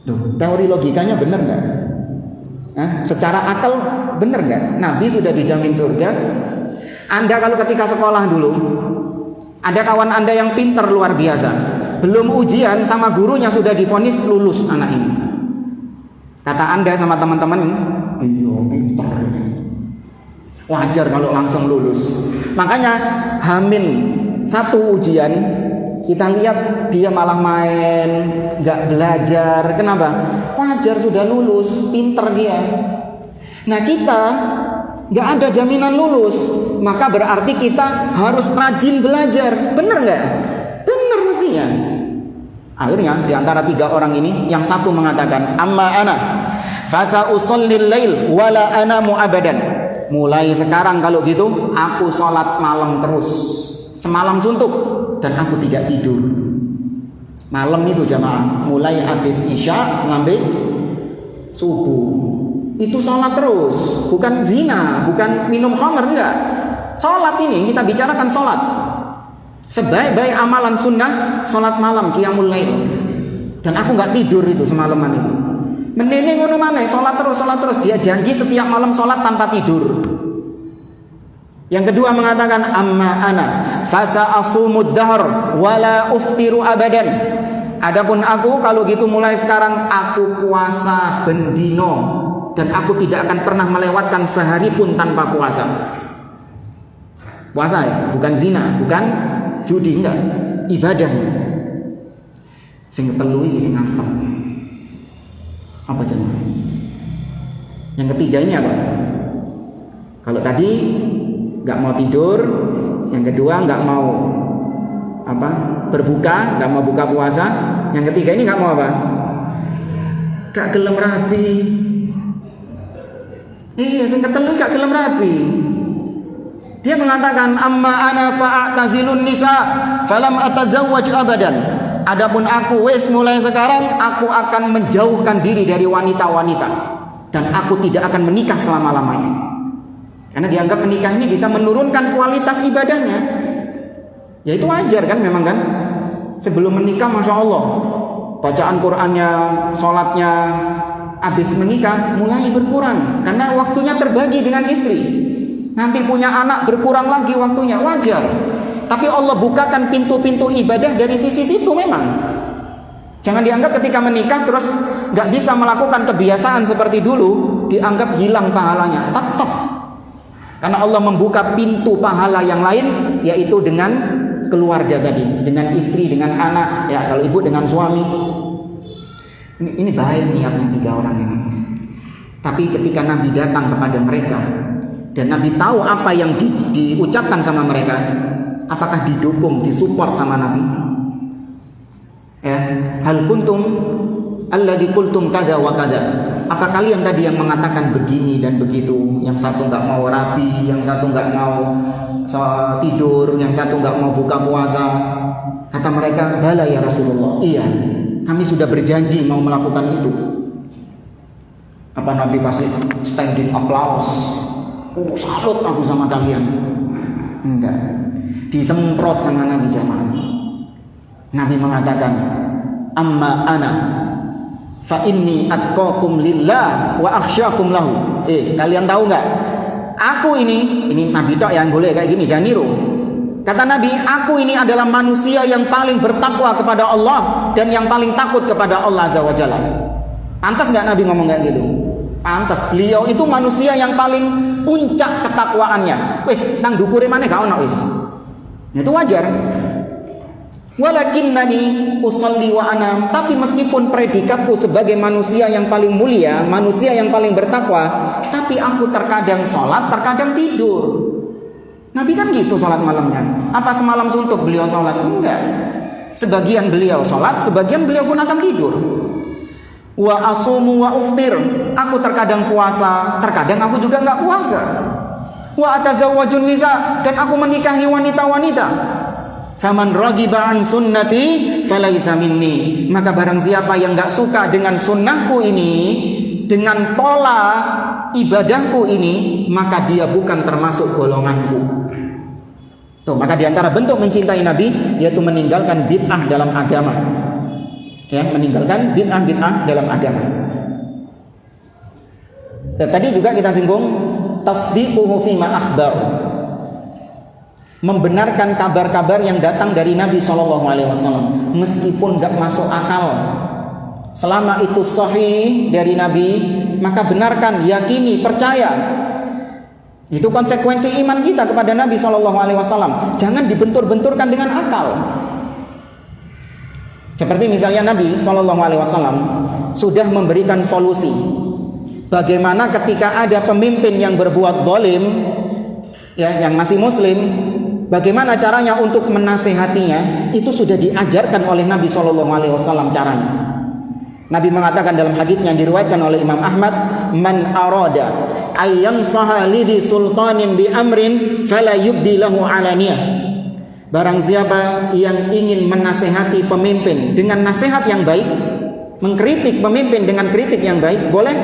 Tuh, teori logikanya benar nggak? Secara akal benar nggak? Nabi sudah dijamin surga. Anda kalau ketika sekolah dulu, ada kawan Anda yang pintar luar biasa, belum ujian sama gurunya sudah divonis lulus anak ini. Kata Anda sama teman-teman, iya pintar, wajar kalau langsung lulus. Makanya Hamin 1 ujian, kita lihat dia malah main, nggak belajar. Kenapa? Wajar sudah lulus, pinter dia. Nah kita nggak ada jaminan lulus, maka berarti kita harus rajin belajar. Bener nggak? Bener mestinya. Akhirnya di antara 3 orang ini, yang satu mengatakan, amma ana fasa usallil lail wala anamu abadan. Mulai sekarang kalau gitu aku sholat malam terus, semalam suntuk, dan aku tidak tidur. Malam itu jamaah, mulai habis isya sampai subuh. Itu sholat terus, bukan zina, bukan minum khamr, enggak. Sholat ini kita bicarakan sholat. Sebaik-baik amalan sunnah, sholat malam, qiyamul lail. Dan aku nggak tidur itu semalaman itu. Menene ngono maneh, sholat terus. Dia janji setiap malam sholat tanpa tidur. Yang kedua mengatakan, amma ana fasa asumud dahr wala uftiru abadan. Adapun aku kalau gitu mulai sekarang aku puasa bendino, dan aku tidak akan pernah melewatkan sehari pun tanpa puasa. Puasa ya, bukan zina, bukan judi, enggak, ibadah. Sing ketelu iki sing ngantem. Apa jenenge? Yang ketiga ini apa? Kalau tadi enggak mau tidur, yang kedua enggak mau apa? Berbuka, enggak mau buka puasa. Yang ketiga ini enggak mau apa? Gak gelem rapi. Iya, sing ketelu gak gelem rapi. Dia mengatakan, amma ana fa'atazilun nisa falam atazawwaj abadan. Adapun aku wes mulai sekarang aku akan menjauhkan diri dari wanita-wanita, dan aku tidak akan menikah selama-lamanya. Karena dianggap menikah ini bisa menurunkan kualitas ibadahnya. Ya itu wajar kan, memang kan. Sebelum menikah Masya Allah, bacaan Qur'annya, sholatnya, habis menikah mulai berkurang karena waktunya terbagi dengan istri. Nanti punya anak berkurang lagi waktunya, wajar. Tapi Allah bukakan pintu-pintu ibadah dari sisi situ memang. Jangan dianggap ketika menikah terus gak bisa melakukan kebiasaan seperti dulu, dianggap hilang pahalanya. Tetap. Karena Allah membuka pintu pahala yang lain, yaitu dengan keluarga tadi, dengan istri, dengan anak, ya kalau ibu dengan suami. Ini baik niatnya 3 orang ini. Tapi ketika Nabi datang kepada mereka dan Nabi tahu apa yang diucapkan sama mereka, apakah didukung, disupport sama Nabi? Ya, hal kuntum alladzi qultum kada wa kada. Apa kalian tadi yang mengatakan begini dan begitu? Yang satu enggak mau rapi, yang satu enggak mau tidur, yang satu enggak mau buka puasa. Kata mereka, "Bala ya Rasulullah." Iya, kami sudah berjanji mau melakukan itu. Apa Nabi pasti standing applause? Oh, salut aku sama kalian. Enggak. Disemprot sama Nabi jamaah. Nabi mengatakan, "Amma ana fa inni atqakum lillah wa akhsyakum lahu." Kalian tahu enggak? Aku ini Nabi tok yang boleh kayak gini, jangan niru. Kata Nabi, aku ini adalah manusia yang paling bertakwa kepada Allah dan yang paling takut kepada Allah Azza wa Jalla. Pantas enggak Nabi ngomong kayak gitu? Pantas. Beliau itu manusia yang paling puncak ketakwaannya. Wis nang dukure maneh gak ono wis. Itu wajar. Walakinnani usolli wa anam. Tapi meskipun predikatku sebagai manusia yang paling mulia, manusia yang paling bertakwa, tapi aku terkadang sholat, terkadang tidur. Nabi kan gitu sholat malamnya. Apa semalam suntuk beliau sholat? Enggak. Sebagian beliau sholat, sebagian beliau pun akan tidur. Wa asumu wa uftir. Aku terkadang puasa, terkadang aku juga enggak puasa. Wa atazawwajun nisa. Dan aku menikahi wanita-wanita. Faman ragiba an sunnati falaisa minni. Maka barang siapa yang enggak suka dengan sunnahku ini, dengan pola ibadahku ini, maka dia bukan termasuk golonganku. Tuh, maka diantara bentuk mencintai Nabi yaitu meninggalkan bid'ah dalam agama. Ya, meninggalkan bid'ah dalam agama. Dan tadi juga kita singgung tasdiquhu fima akhbar. Membenarkan kabar-kabar yang datang dari Nabi SAW meskipun gak masuk akal. Selama itu sahih dari Nabi, maka benarkan, yakini, percaya. Itu konsekuensi iman kita kepada Nabi SAW. Jangan dibentur-benturkan dengan akal. Seperti misalnya Nabi SAW sudah memberikan solusi. Bagaimana ketika ada pemimpin yang berbuat zalim, ya, yang masih muslim, bagaimana caranya untuk menasehatinya? Itu sudah diajarkan oleh Nabi SAW caranya. Nabi mengatakan dalam hadis yang diriwayatkan oleh Imam Ahmad, "Man arada ayyan sahalidi sultanin bi amrin fala yubdi lahu alaniyah." Barang siapa yang ingin menasehati pemimpin dengan nasihat yang baik, mengkritik pemimpin dengan kritik yang baik, boleh.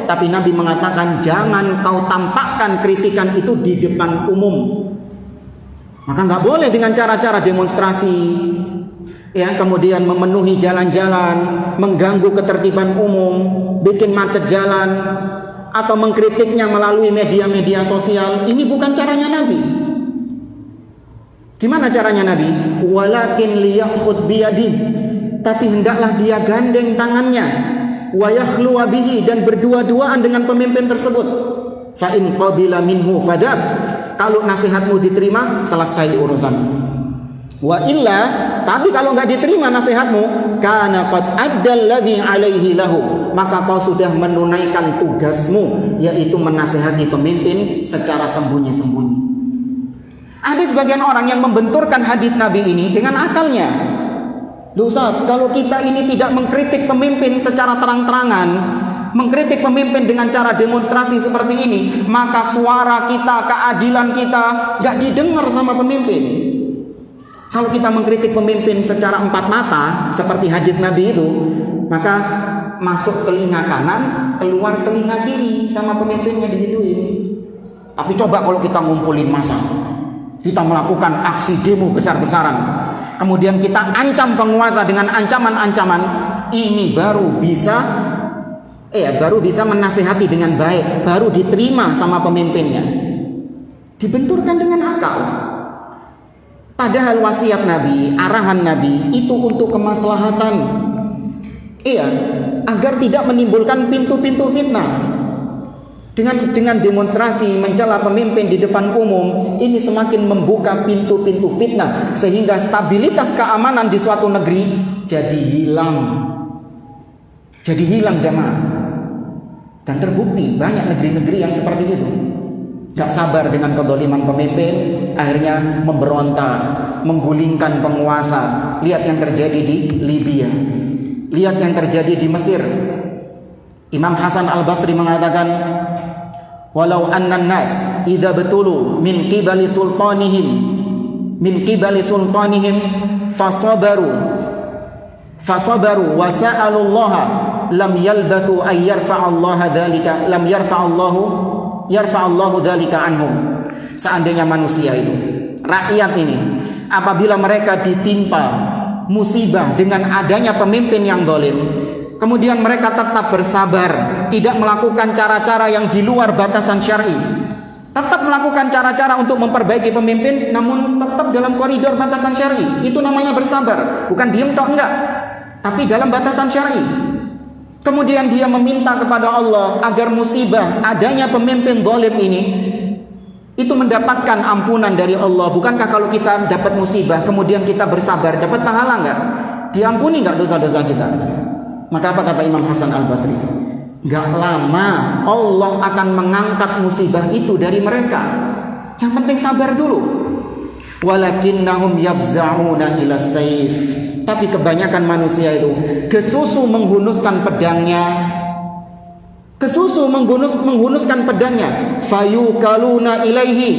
Tapi Nabi mengatakan jangan kau tampakkan kritikan itu di depan umum. Maka nggak boleh dengan cara-cara demonstrasi, ya, kemudian memenuhi jalan-jalan, mengganggu ketertiban umum, bikin macet jalan, atau mengkritiknya melalui media-media sosial. Ini bukan caranya Nabi. Gimana caranya Nabi? Walakin liyakhud biyadih. Tapi hendaklah dia gandeng tangannya, wa yakhluwa bihi, dan berdua-duaan dengan pemimpin tersebut. Fa in qabila minhu fadak. Kalau nasihatmu diterima, selesai urusan. Wa illa, tapi kalau enggak diterima nasihatmu, kana qad addal ladzi alaihi lahu, maka kau sudah menunaikan tugasmu, yaitu menasihati pemimpin secara sembunyi-sembunyi. Ada sebagian orang yang membenturkan hadis Nabi ini dengan akalnya. Loh Ustaz, kalau kita ini tidak mengkritik pemimpin secara terang-terangan, mengkritik pemimpin dengan cara demonstrasi seperti ini, maka suara kita, keadilan kita gak didengar sama pemimpin. Kalau kita mengkritik pemimpin secara empat mata seperti hadis Nabi itu, maka masuk telinga kanan, keluar telinga kiri sama pemimpinnya disituin. Tapi coba kalau kita ngumpulin massa, kita melakukan aksi demo besar-besaran, kemudian kita ancam penguasa dengan ancaman-ancaman, ini baru bisa menasihati dengan baik, baru diterima sama pemimpinnya. dibenturkan dengan akal. Padahal wasiat Nabi, arahan Nabi itu untuk kemaslahatan. Iya, agar tidak menimbulkan pintu-pintu fitnah. Dengan demonstrasi mencela pemimpin di depan umum, ini semakin membuka pintu-pintu fitnah, sehingga stabilitas keamanan di suatu negeri jadi hilang. Jadi hilang jamaah. Dan terbukti banyak negeri-negeri yang seperti itu. Gak sabar dengan kezaliman pemimpin, akhirnya memberontak, menggulingkan penguasa. Lihat yang terjadi di Libya, lihat yang terjadi di Mesir. Imam Hasan Al-Basri mengatakan, walau annan nas idza betulu min qibali sultanihim fasabaru wa sa'alullaha lam yalbathu ay yarfa'allahu dzalika anhum. Seandainya manusia itu, rakyat ini, apabila mereka ditimpa musibah dengan adanya pemimpin yang zalim, kemudian mereka tetap bersabar, tidak melakukan cara-cara yang di luar batasan syar'i, tetap melakukan cara-cara untuk memperbaiki pemimpin, namun tetap dalam koridor batasan syar'i, itu namanya bersabar. Bukan diem tok, enggak, tapi dalam batasan syar'i. Kemudian dia meminta kepada Allah agar musibah adanya pemimpin zalim ini itu mendapatkan ampunan dari Allah. Bukankah kalau kita dapat musibah kemudian kita bersabar, dapat pahala enggak? Diampuni enggak dosa-dosa kita? Maka apa kata Imam Hasan Al-Basri? Gak lama Allah akan mengangkat musibah itu dari mereka. Yang penting sabar dulu. Walakinnahum yafza'una ila saif. Tapi kebanyakan manusia itu kesusu menghunuskan pedangnya. Menghunuskan pedangnya. Fayukaluna ilaihi.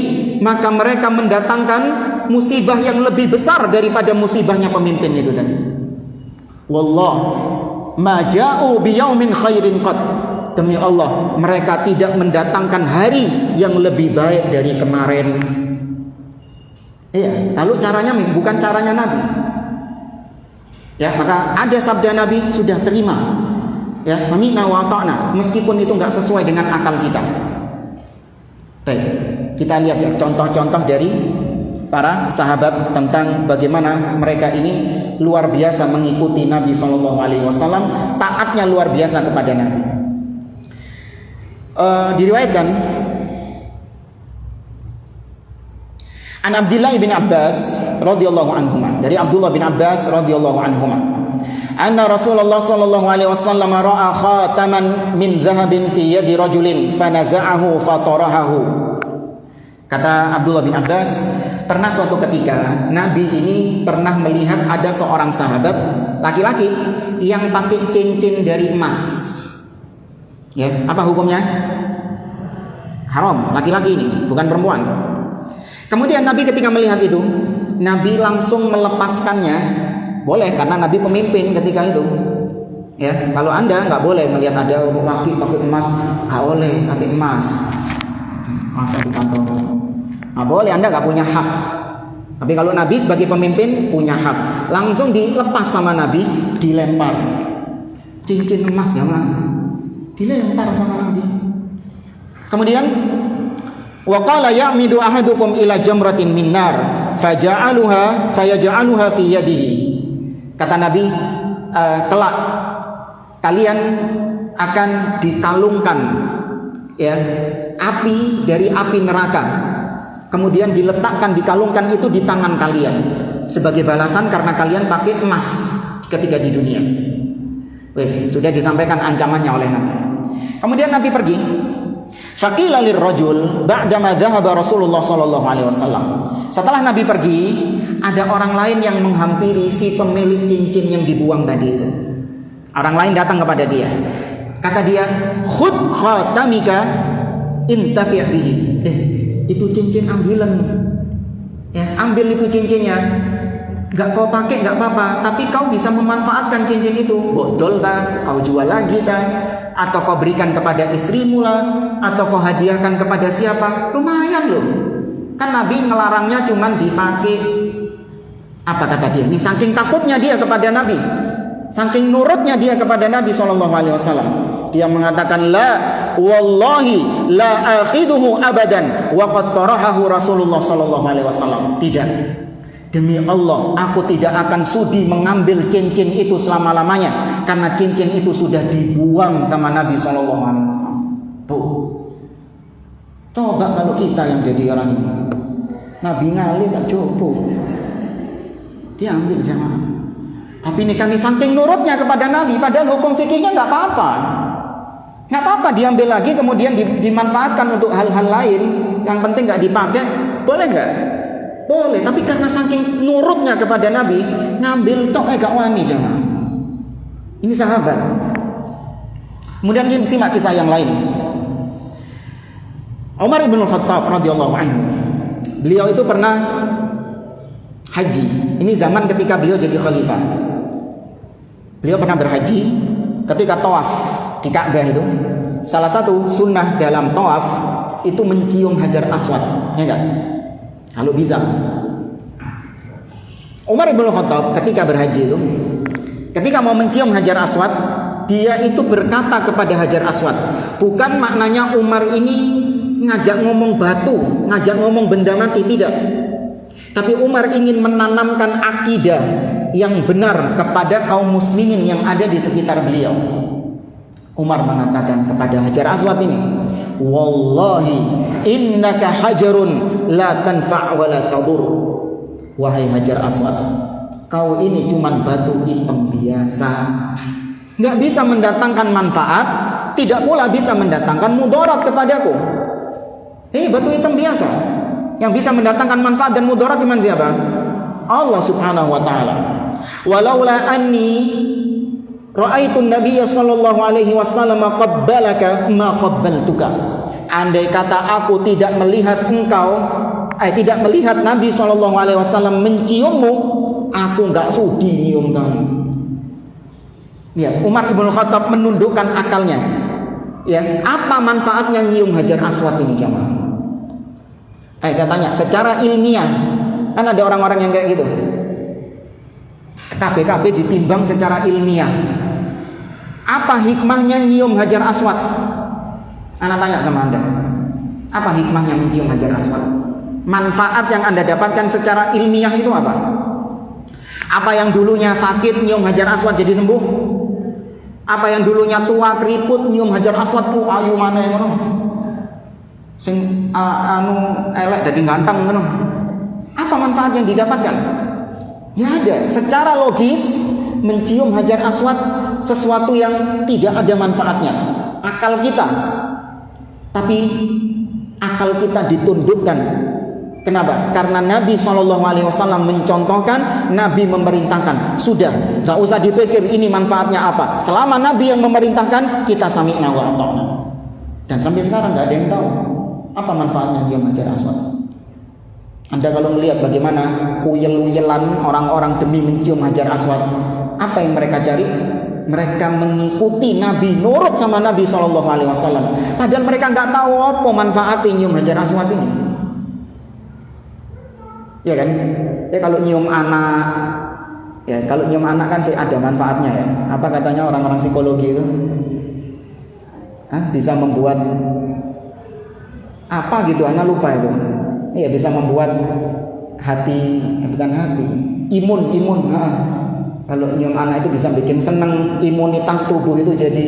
Maka mereka mendatangkan musibah yang lebih besar daripada musibahnya pemimpin itu tadi. Wallah ma ja'u biyaumin khairin qad. Demi Allah, mereka tidak mendatangkan hari yang lebih baik dari kemarin. Iya, lalu caranya bukan caranya Nabi. Ya, maka ada sabda Nabi, sudah terima. Ya, sami'na wa ta'na, meskipun itu enggak sesuai dengan akal kita. Baik, kita lihat ya contoh-contoh dari para sahabat tentang bagaimana mereka ini luar biasa mengikuti Nabi SAW, taatnya luar biasa kepada Nabi. Diriwayatkan an Abdullah bin Abbas radhiyallahu anhuma, dari Abdullah bin Abbas radhiyallahu anhuma, anna Rasulullah sallallahu alaihi wasallam ra'a khataman min dhahabin fi yadi rajulin fanaza'ahu fatarahahu. Kata Abdullah bin Abbas, pernah suatu ketika Nabi ini pernah melihat ada seorang sahabat laki-laki yang pakai cincin dari emas. Ya, apa hukumnya? Haram, laki-laki ini, bukan perempuan. Kemudian Nabi ketika melihat itu, Nabi langsung melepaskannya. Boleh, karena Nabi pemimpin ketika itu. Ya, kalau Anda nggak boleh ngelihat ada laki pakai emas, nggak boleh pakai emas. Masa di kantor? Nggak boleh, Anda nggak punya hak. Tapi kalau Nabi sebagai pemimpin punya hak. Langsung dilepas sama Nabi, dilempar. Cincin emas ya mah, dilempar sama Nabi. Kemudian wa qala ya'midu ahadukum ila jamratin min nar fayaj'aluha fi yadihi. Kata Nabi, kelak kalian akan dikalungkan ya api dari api neraka, kemudian diletakkan, dikalungkan itu di tangan kalian sebagai balasan karena kalian pakai emas ketika di dunia. Wes, sudah disampaikan ancamannya oleh Nabi. Kemudian Nabi pergi. Faqila lirrajul ba'dama dhahaba Rasulullah sallallahu alaihi wasallam. Setelah Nabi pergi, ada orang lain yang menghampiri si pemilik cincin yang dibuang tadi itu. Orang lain datang kepada dia. Kata dia, "Khudh khatamika intafi' bihi." Itu cincin ambilan. Ya, ambil itu cincinnya. Gak kau pakai gak apa-apa, tapi kau bisa memanfaatkan cincin itu. Bodol ta, kau jual lagi ta, atau kau berikan kepada istrimu lah, atau kau hadiahkan kepada siapa, lumayan loh. Kan Nabi ngelarangnya cuman dipakai. Apa kata dia? Ini saking takutnya dia kepada Nabi, saking nurutnya dia kepada Nabi SAW. Dia mengatakan, la wallahi la akhiduhu abadan wa qad tarahahu Rasulullah sallallahu alaihi wasallam. Tidak. Demi Allah, aku tidak akan sudi mengambil cincin itu selama-lamanya, karena cincin itu sudah dibuang sama Nabi sallallahu alaihi wasallam. Tuh. Coba kalau kita yang jadi orang ini. Nabi ngali tak cukup. Diambil jamaah. Tapi ini kan saking nurutnya kepada Nabi, padahal hukum fikihnya nggak apa-apa. Nggak apa-apa diambil lagi kemudian dimanfaatkan untuk hal-hal lain. Yang penting nggak dipakai, boleh nggak? Boleh. Tapi karena saking nurutnya kepada Nabi, ngambil tok gak wani jamaah. Ini sahabat. Kemudian kita simak kisah yang lain. Umar bin Khattab radhiyallahu anhu. Beliau itu pernah haji. Ini zaman ketika beliau jadi khalifah. Beliau pernah berhaji ketika tawaf di Ka'bah itu. Salah satu sunnah dalam tawaf itu mencium Hajar Aswad, ya enggak? Kalau bisa. Umar bin Khattab ketika berhaji itu, ketika mau mencium Hajar Aswad, dia itu berkata kepada Hajar Aswad, bukan maknanya Umar ini ngajak ngomong batu, ngajak ngomong benda mati, tidak. Tapi Umar ingin menanamkan akidah yang benar kepada kaum muslimin yang ada di sekitar beliau. Umar mengatakan kepada Hajar Aswad ini, wallahi innaka hajarun la tanfa' wa la tadur. Wahai Hajar Aswad, kau ini cuman batu hitam biasa, nggak bisa mendatangkan manfaat, tidak pula bisa mendatangkan mudarat kepadaku. Batu hitam biasa. Yang bisa mendatangkan manfaat dan mudarat iman siapa? Allah subhanahu wa ta'ala. Walaula anni ra'aitun nabiyya sallallahu alaihi wasallam qabbalaka ma qabbaltuka. Andai kata aku tidak melihat tidak melihat Nabi sallallahu alaihi wasallam menciummu, aku enggak sudi nyium kamu. Lihat, Umar bin Khattab menundukkan akalnya. Ya, apa manfaatnya nyium Hajar Aswad ini jamaah? Saya tanya, secara ilmiah, kan ada orang-orang yang kayak gitu. KBKB ditimbang secara ilmiah. Apa hikmahnya nyium Hajar Aswad? Ana tanya sama Anda. Apa hikmahnya mencium Hajar Aswad? Manfaat yang Anda dapatkan secara ilmiah itu apa? Apa yang dulunya sakit nyium Hajar Aswad jadi sembuh? Apa yang dulunya tua keriput nyium Hajar Aswad tuh ayu mana yang ngono? Sing elek jadi ganteng ngono. Apa manfaat yang didapatkan? Ya ada. Secara logis mencium Hajar Aswad sesuatu yang tidak ada manfaatnya. Akal kita. Tapi akal kita ditundukkan. Kenapa? Karena Nabi SAW mencontohkan, Nabi memerintahkan. Sudah, gak usah dipikir ini manfaatnya apa. Selama Nabi yang memerintahkan, kita sami'na wa ata'na. Dan sampai sekarang gak ada yang tahu apa manfaatnya nyium Hajar Aswad. Anda kalau melihat bagaimana uyel-uyelan orang-orang demi mencium Hajar Aswad, apa yang mereka cari? Mereka mengikuti Nabi, nurut sama Nabi SAW. Padahal mereka nggak tahu apa manfaatnya nyium Hajar Aswad ini. Ya kan? Ya kalau nyium anak kan sih ada manfaatnya ya. Apa katanya orang-orang psikologi itu? Bisa membuat apa gitu, anak lupa itu. Iya, bisa membuat imun. Kalau nyium anak itu bisa bikin seneng, imunitas tubuh itu jadi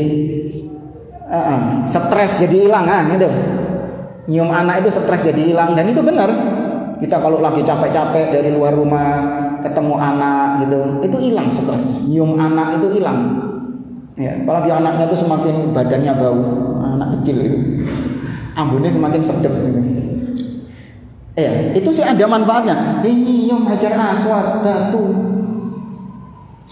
stres jadi hilang gitu. Nyium anak itu stres jadi hilang, dan itu benar. Kita kalau lagi capek-capek dari luar rumah ketemu anak gitu, itu hilang stresnya. Nyium anak itu hilang. Ya, apalagi anaknya itu semakin badannya bau, anak kecil itu. Ambunnya semakin sedap gitu. Itu sih ada manfaatnya. Ini nyium Hajar Aswad batu.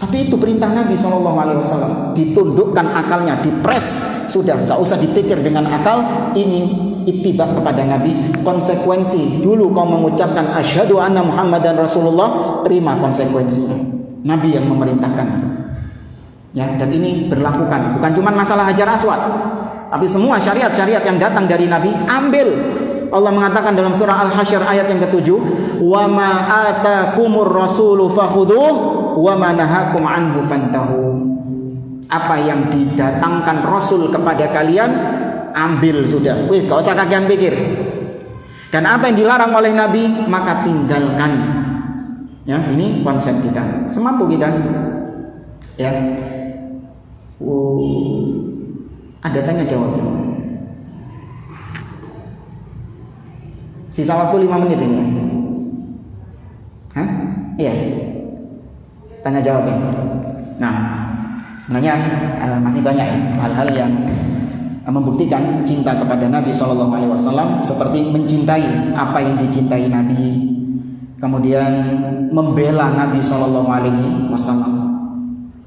Tapi itu perintah Nabi SAW. Ditundukkan akalnya, dipres. Sudah, gak usah dipikir dengan akal. Ini ittiba kepada Nabi. Konsekuensi. Dulu kau mengucapkan asyhadu anna Muhammadan Rasulullah, terima konsekuensinya. Nabi yang memerintahkan itu. Ya, dan ini berlakukan. Bukan cuma masalah Hajar Aswad, tapi semua syariat-syariat yang datang dari Nabi, ambil. Allah mengatakan dalam surah Al-Hasyr ayat yang ke-7, "Wa ma atakumur rasulu fakhudhuh wa ma nahakum anhu fantahu." Apa yang didatangkan Rasul kepada kalian, ambil sudah. Wis, gak usah kagian pikir. Dan apa yang dilarang oleh Nabi, maka tinggalkan. Ya, ini konsep kita. Semampu kita. Ya. Ada tanya jawab. Sisa waktu 5 menit ini. Hah? Iya. Tanya jawab ya. Nah, sebenarnya masih banyak ya, hal-hal yang membuktikan cinta kepada Nabi SAW, seperti mencintai apa yang dicintai Nabi, kemudian membela Nabi SAW.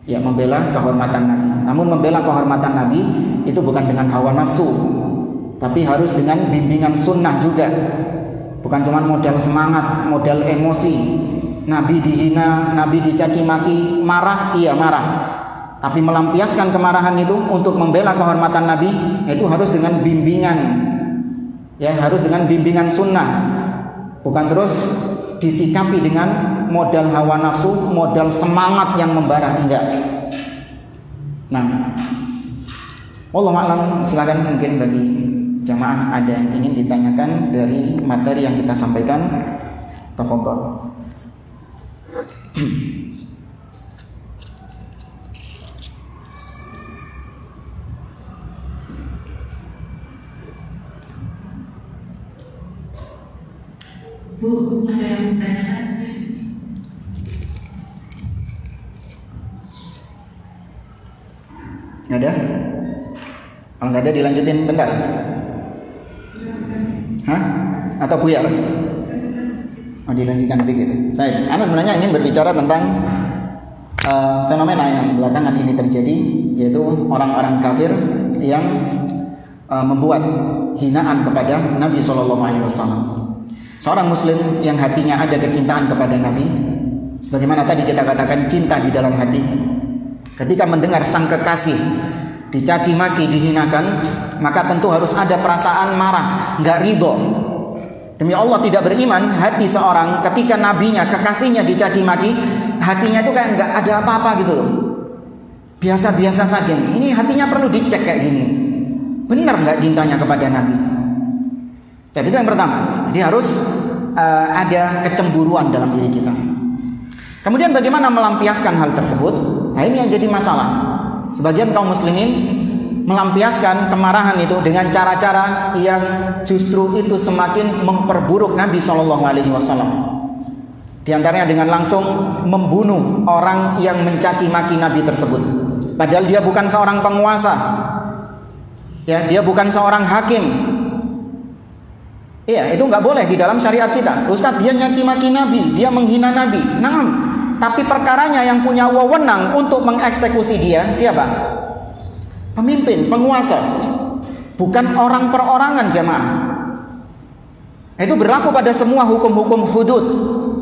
Ya, membela kehormatan Nabi. Namun membela kehormatan Nabi itu bukan dengan hawa nafsu, tapi harus dengan bimbingan sunnah juga. Bukan cuma modal semangat, modal emosi. Nabi dihina, Nabi dicaci maki, marah, iya marah. Tapi melampiaskan kemarahan itu untuk membela kehormatan Nabi, itu harus dengan bimbingan. Ya, harus dengan bimbingan sunnah. Bukan terus disikapi dengan modal hawa nafsu, modal semangat yang membara, enggak. Nah, wallahu a'lam. Silakan mungkin bagi jamaah ada yang ingin ditanyakan dari materi yang kita sampaikan. Tafadhol. Bu, ada yang bertanya? Ada? Kalau nggak ada dilanjutin bentar. Hah? Atau buyar? Oh, dilanjutkan sedikit. Baik, Anda sebenarnya ingin berbicara tentang fenomena yang belakangan ini terjadi, yaitu orang-orang kafir yang membuat hinaan kepada Nabi SAW. Seorang Muslim yang hatinya ada kecintaan kepada Nabi, sebagaimana tadi kita katakan cinta di dalam hati, ketika mendengar sang kekasih dicaci maki, dihinakan, maka tentu harus ada perasaan marah, nggak ridho. Demi Allah tidak beriman hati seorang ketika nabinya, kekasihnya dicaci maki, hatinya itu kayak nggak ada apa-apa gitu loh, biasa-biasa saja. Ini hatinya perlu dicek kayak gini, benar nggak cintanya kepada Nabi? Jadi itu yang pertama. Jadi harus ada kecemburuan dalam diri kita. Kemudian bagaimana melampiaskan hal tersebut? Nah, ini yang jadi masalah. Sebagian kaum muslimin melampiaskan kemarahan itu dengan cara-cara yang justru itu semakin memperburuk Nabi SAW. Di antaranya dengan langsung membunuh orang yang mencaci maki Nabi tersebut. Padahal dia bukan seorang penguasa. Ya, dia bukan seorang hakim. Iya, itu nggak boleh di dalam syariat kita. Ustadz, dia nyaci maki Nabi, dia menghina Nabi. Nah, tapi perkaranya yang punya wewenang untuk mengeksekusi dia siapa? Pemimpin, penguasa. Bukan orang perorangan, jemaah. Itu berlaku pada semua hukum-hukum hudud.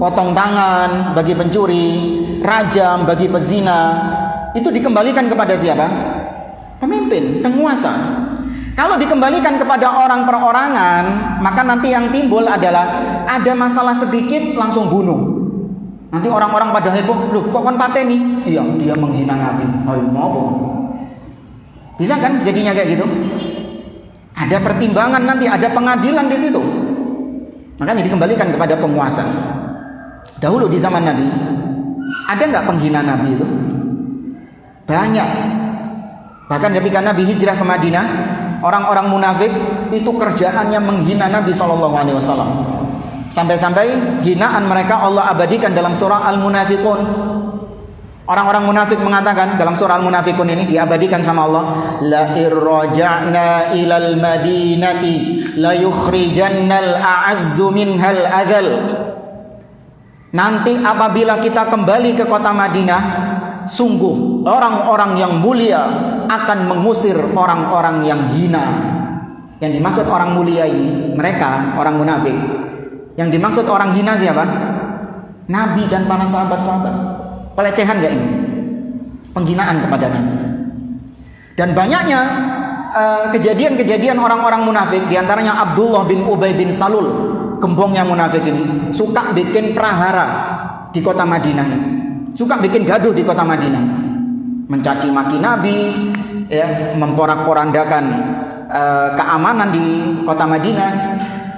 Potong tangan bagi pencuri, rajam bagi pezina. Itu dikembalikan kepada siapa? Pemimpin, penguasa. Kalau dikembalikan kepada orang perorangan, maka nanti yang timbul adalah ada masalah sedikit langsung bunuh. Nanti orang-orang pada heboh, loh kok kan pateni? Iya, dia menghina Nabi. Oh, mau apa? Bisa kan jadinya kayak gitu? Ada pertimbangan nanti, ada pengadilan di situ. Makanya dikembalikan kepada penguasa. Dahulu di zaman Nabi, ada nggak penghina Nabi itu? Banyak. Bahkan ketika Nabi hijrah ke Madinah, orang-orang munafik itu kerjaannya menghina Nabi SAW. Sampai-sampai hinaan mereka Allah abadikan dalam surah Al-Munafiqun. Orang-orang munafik mengatakan dalam surah Al-Munafiqun ini diabadikan sama Allah, la irraja'na ilal madinati la yukhrijannal a'azzu minhal adzal. Nanti apabila kita kembali ke kota Madinah, sungguh orang-orang yang mulia akan mengusir orang-orang yang hina. Yang dimaksud orang mulia ini mereka orang munafik. Yang dimaksud orang hina siapa? Nabi dan para sahabat-sahabat. Pelecehan gak ini? Penghinaan kepada Nabi. Dan banyaknya kejadian-kejadian orang-orang munafik, diantaranya Abdullah bin Ubay bin Salul, gembongnya munafik ini, suka bikin prahara di kota Madinah ini, suka bikin gaduh di kota Madinah ini. mencaci maki Nabi, ya, memporak-porandakan keamanan di kota Madinah.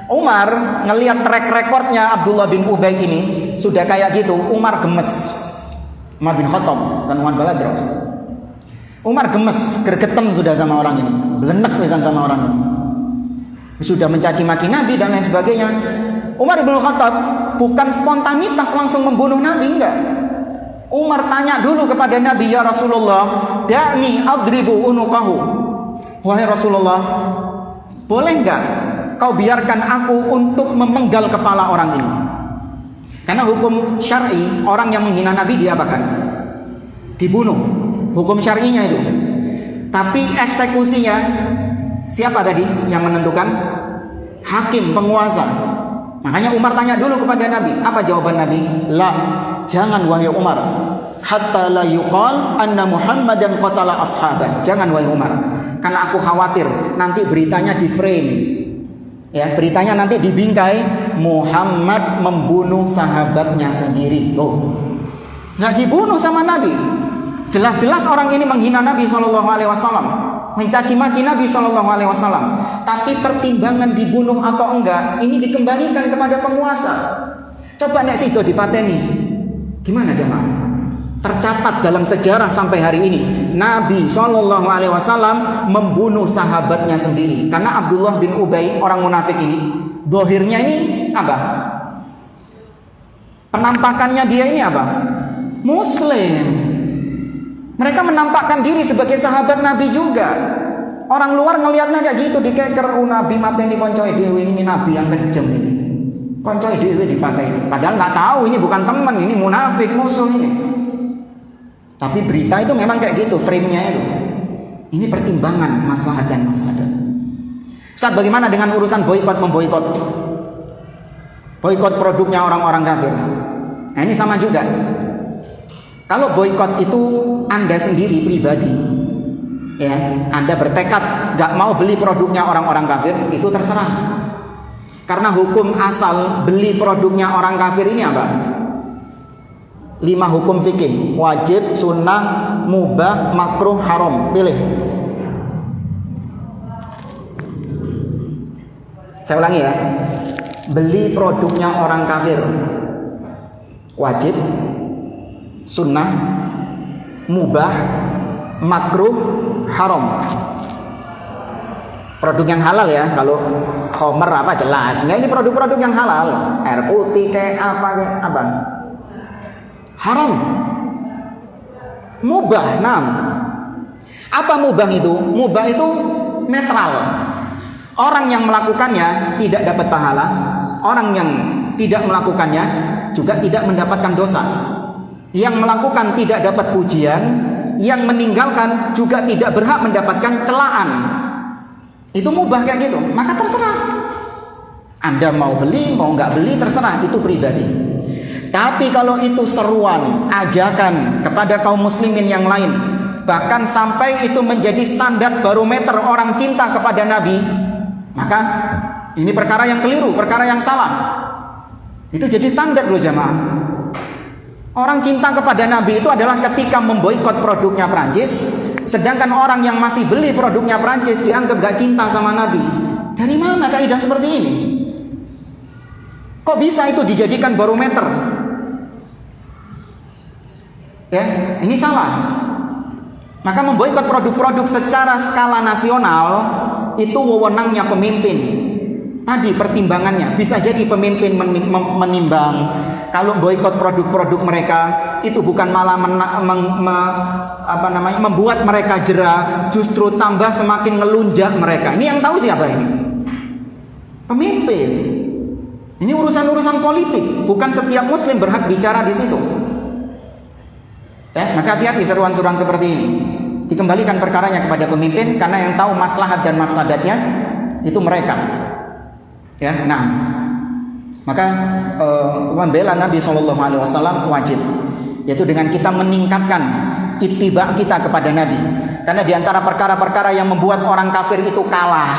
Umar ngelihat track recordnya Abdullah bin Ubay ini sudah kayak gitu, Umar gemes. Umar bin Khattab dan Umar Baladro. Umar gemes, gregetem sudah sama orang ini, belenek pisan sama orang ini. Sudah mencaci maki Nabi dan lain sebagainya. Umar bin Khattab bukan spontanitas langsung membunuh Nabi, enggak. Umar tanya dulu kepada Nabi, ya Rasulullah, da'ni adribu unuqahu. Wahai Rasulullah, boleh enggak kau biarkan aku untuk memenggal kepala orang ini? Karena hukum syar'i, orang yang menghina Nabi diapakan? Dibunuh. Hukum syar'inya itu. Tapi eksekusinya siapa tadi yang menentukan? Hakim, penguasa. Makanya Umar tanya dulu kepada Nabi. Apa jawaban Nabi? La, jangan wahai Umar. Hatta la yuqal anna Muhammadan qatala ashaban. Jangan wahai Umar. Karena aku khawatir nanti beritanya di frame. Ya, beritanya nanti dibingkai Muhammad membunuh sahabatnya sendiri. Loh, nggak dibunuh sama Nabi. Jelas-jelas orang ini menghina Nabi SAW, mencaci maki Nabi SAW. Tapi pertimbangan dibunuh atau enggak, ini dikembalikan kepada penguasa. Coba nek sido dipateni, gimana jemaah? Tercatat dalam sejarah sampai hari ini, Nabi SAW membunuh sahabatnya sendiri. Karena Abdullah bin Ubay, orang munafik ini, dohirnya ini apa? Penampakannya dia ini apa? Muslim. Mereka menampakkan diri sebagai sahabat Nabi juga. Orang luar ngelihatnya kayak gitu, dikeker Nabi mateni koncoe dhewe, ini Nabi yang kejam ini. Koncoe dhewe dipateni. Padahal nggak tahu ini bukan teman, ini munafik, musuh ini. Tapi berita itu memang kayak gitu, frame-nya itu. Ini pertimbangan maslahat dan mafsadat. Ustaz, bagaimana dengan urusan boikot memboikot? Boikot produknya orang-orang kafir. Nah, ini sama juga. Kalau boikot itu Anda sendiri pribadi, ya, Anda bertekad gak mau beli produknya orang-orang kafir, itu terserah. Karena hukum asal beli produknya orang kafir ini apa? 5 hukum fikih: wajib, sunnah, mubah, makruh, haram. Pilih. Saya ulangi ya. Beli produknya orang kafir, wajib, sunnah, mubah, makruh, haram. Produk yang halal ya. Kalau khomer apa jelas. Nah, ini produk-produk yang halal. Air putih kayak apa? Haram. Mubah, nam. Apa mubah itu? Mubah itu netral. Orang yang melakukannya tidak dapat pahala. Orang yang tidak melakukannya juga tidak mendapatkan dosa. Yang melakukan tidak dapat pujian, yang meninggalkan juga tidak berhak mendapatkan celaan. Itu mubah kayak gitu. Maka terserah. Anda mau beli, mau nggak beli, terserah, itu pribadi. Tapi kalau itu seruan, ajakan kepada kaum muslimin yang lain, bahkan sampai itu menjadi standar barometer orang cinta kepada Nabi, maka ini perkara yang keliru, perkara yang salah. Itu jadi standar loh jamaah. Orang cinta kepada Nabi itu adalah ketika memboikot produknya Prancis, sedangkan orang yang masih beli produknya Prancis dianggap gak cinta sama Nabi. Dari mana kaidah seperti ini? Kok bisa itu dijadikan barometer? Ya, ini salah. Maka memboikot produk-produk secara skala nasional itu wewenangnya pemimpin. Tadi pertimbangannya bisa jadi pemimpin menimbang. Kalau boikot produk-produk mereka itu bukan malah membuat mereka jera, justru tambah semakin ngelunjak mereka. Ini yang tahu siapa ini? Pemimpin. Ini urusan-urusan politik, bukan setiap muslim berhak bicara di situ. Ya, maka hati-hati seruan-seruan seperti ini. Dikembalikan perkaranya kepada pemimpin, karena yang tahu maslahat dan mafsadatnya itu mereka. Ya, nah, maka membela Nabi SAW wajib, yaitu dengan kita meningkatkan ittiba kita kepada Nabi. Karena diantara perkara-perkara yang membuat orang kafir itu kalah,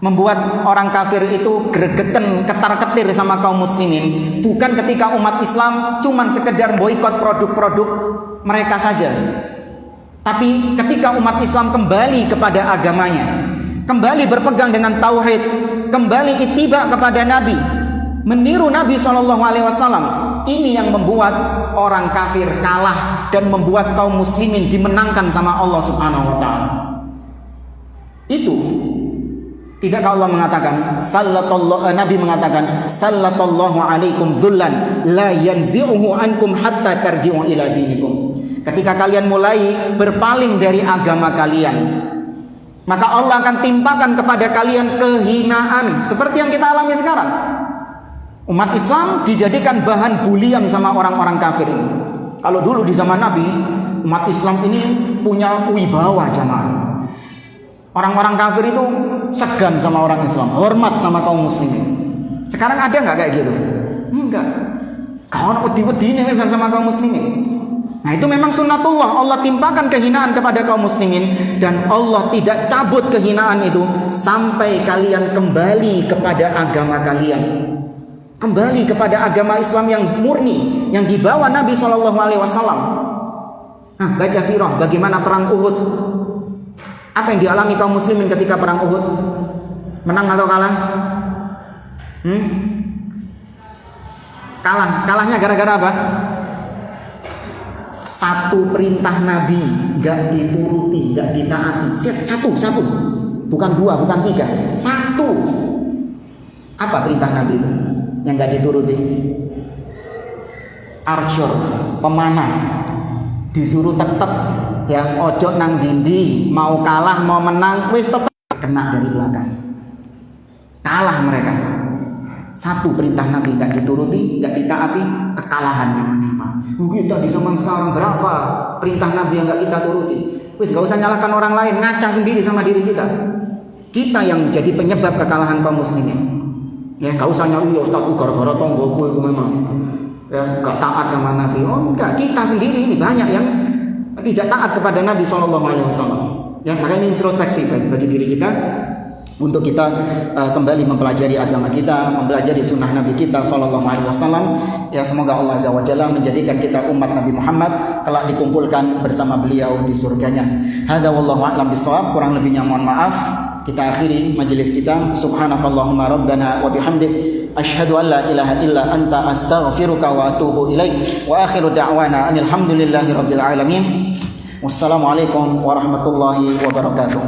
membuat orang kafir itu gregeten, ketar-ketir sama kaum muslimin, bukan ketika umat Islam cuman sekedar boikot produk-produk mereka saja. Tapi ketika umat Islam kembali kepada agamanya, kembali berpegang dengan tauhid, kembali ittiba kepada Nabi, meniru Nabi SAW, ini yang membuat orang kafir kalah dan membuat kaum muslimin dimenangkan sama Allah Subhanahu wa taala. Itu tidakkah Allah mengatakan, Nabi mengatakan, sallallahu alaikum dzullan la yanzi'uhu ankum hatta tarji'u ila dinikum. Ketika kalian mulai berpaling dari agama kalian, maka Allah akan timpakan kepada kalian kehinaan seperti yang kita alami sekarang. Umat Islam dijadikan bahan bulian sama orang-orang kafir ini. Kalau dulu di zaman Nabi, umat Islam ini punya wibawa jamaah. Orang-orang kafir itu segan sama orang Islam, hormat sama kaum muslimin. Sekarang ada nggak kayak gitu? Enggak. Kau nak wedi-wedi nih sama kaum muslimin. Nah, itu memang sunnatullah. Allah timpakan kehinaan kepada kaum muslimin, dan Allah tidak cabut kehinaan itu sampai kalian kembali kepada agama kalian, kembali kepada agama Islam yang murni, yang dibawa Nabi SAW. Nah, baca sirah bagaimana perang Uhud. Apa yang dialami kaum muslimin ketika perang Uhud? Menang atau kalah? Kalahnya gara-gara apa? Satu perintah Nabi nggak dituruti, nggak ditaati. Satu, bukan dua, bukan tiga, satu. Apa perintah Nabi itu yang nggak dituruti? Archer, pemanah, disuruh tetap yang ojo nang dindi, mau kalah mau menang, wis tetap kena dari belakang. Kalah mereka. Satu perintah Nabi nggak dituruti, nggak ditaati, kekalahan yang menimpa. Kita di zaman sekarang berapa perintah Nabi yang nggak kita turuti? Wis nggak usah nyalahkan orang lain, ngaca sendiri sama diri kita. Kita yang jadi penyebab kekalahan kaum muslimin. Ya nggak usah nyari ya Ustaz, gara-gara tonggoku itu memang ya nggak taat sama Nabi. Oh enggak, kita sendiri ini banyak yang tidak taat kepada Nabi SAW. Ya makanya ini introspeksi bagi diri kita, untuk kita kembali mempelajari agama kita, mempelajari sunnah Nabi kita SAW. Ya semoga Allah Azza wa Jalla menjadikan kita umat Nabi Muhammad kelak dikumpulkan bersama beliau di surganya. Hadza wallahu a'lam bishawab. Kurang lebihnya mohon maaf. Kita akhiri majelis kita. Subhanakallahumma rabbana wa bihamdik, asyhadu an la ilaha illa anta, astaghfiruka wa atubu ilaik. Wa akhiru da'wana anil hamdulillahi rabbil alamin. Wassalamualaikum warahmatullahi wabarakatuh.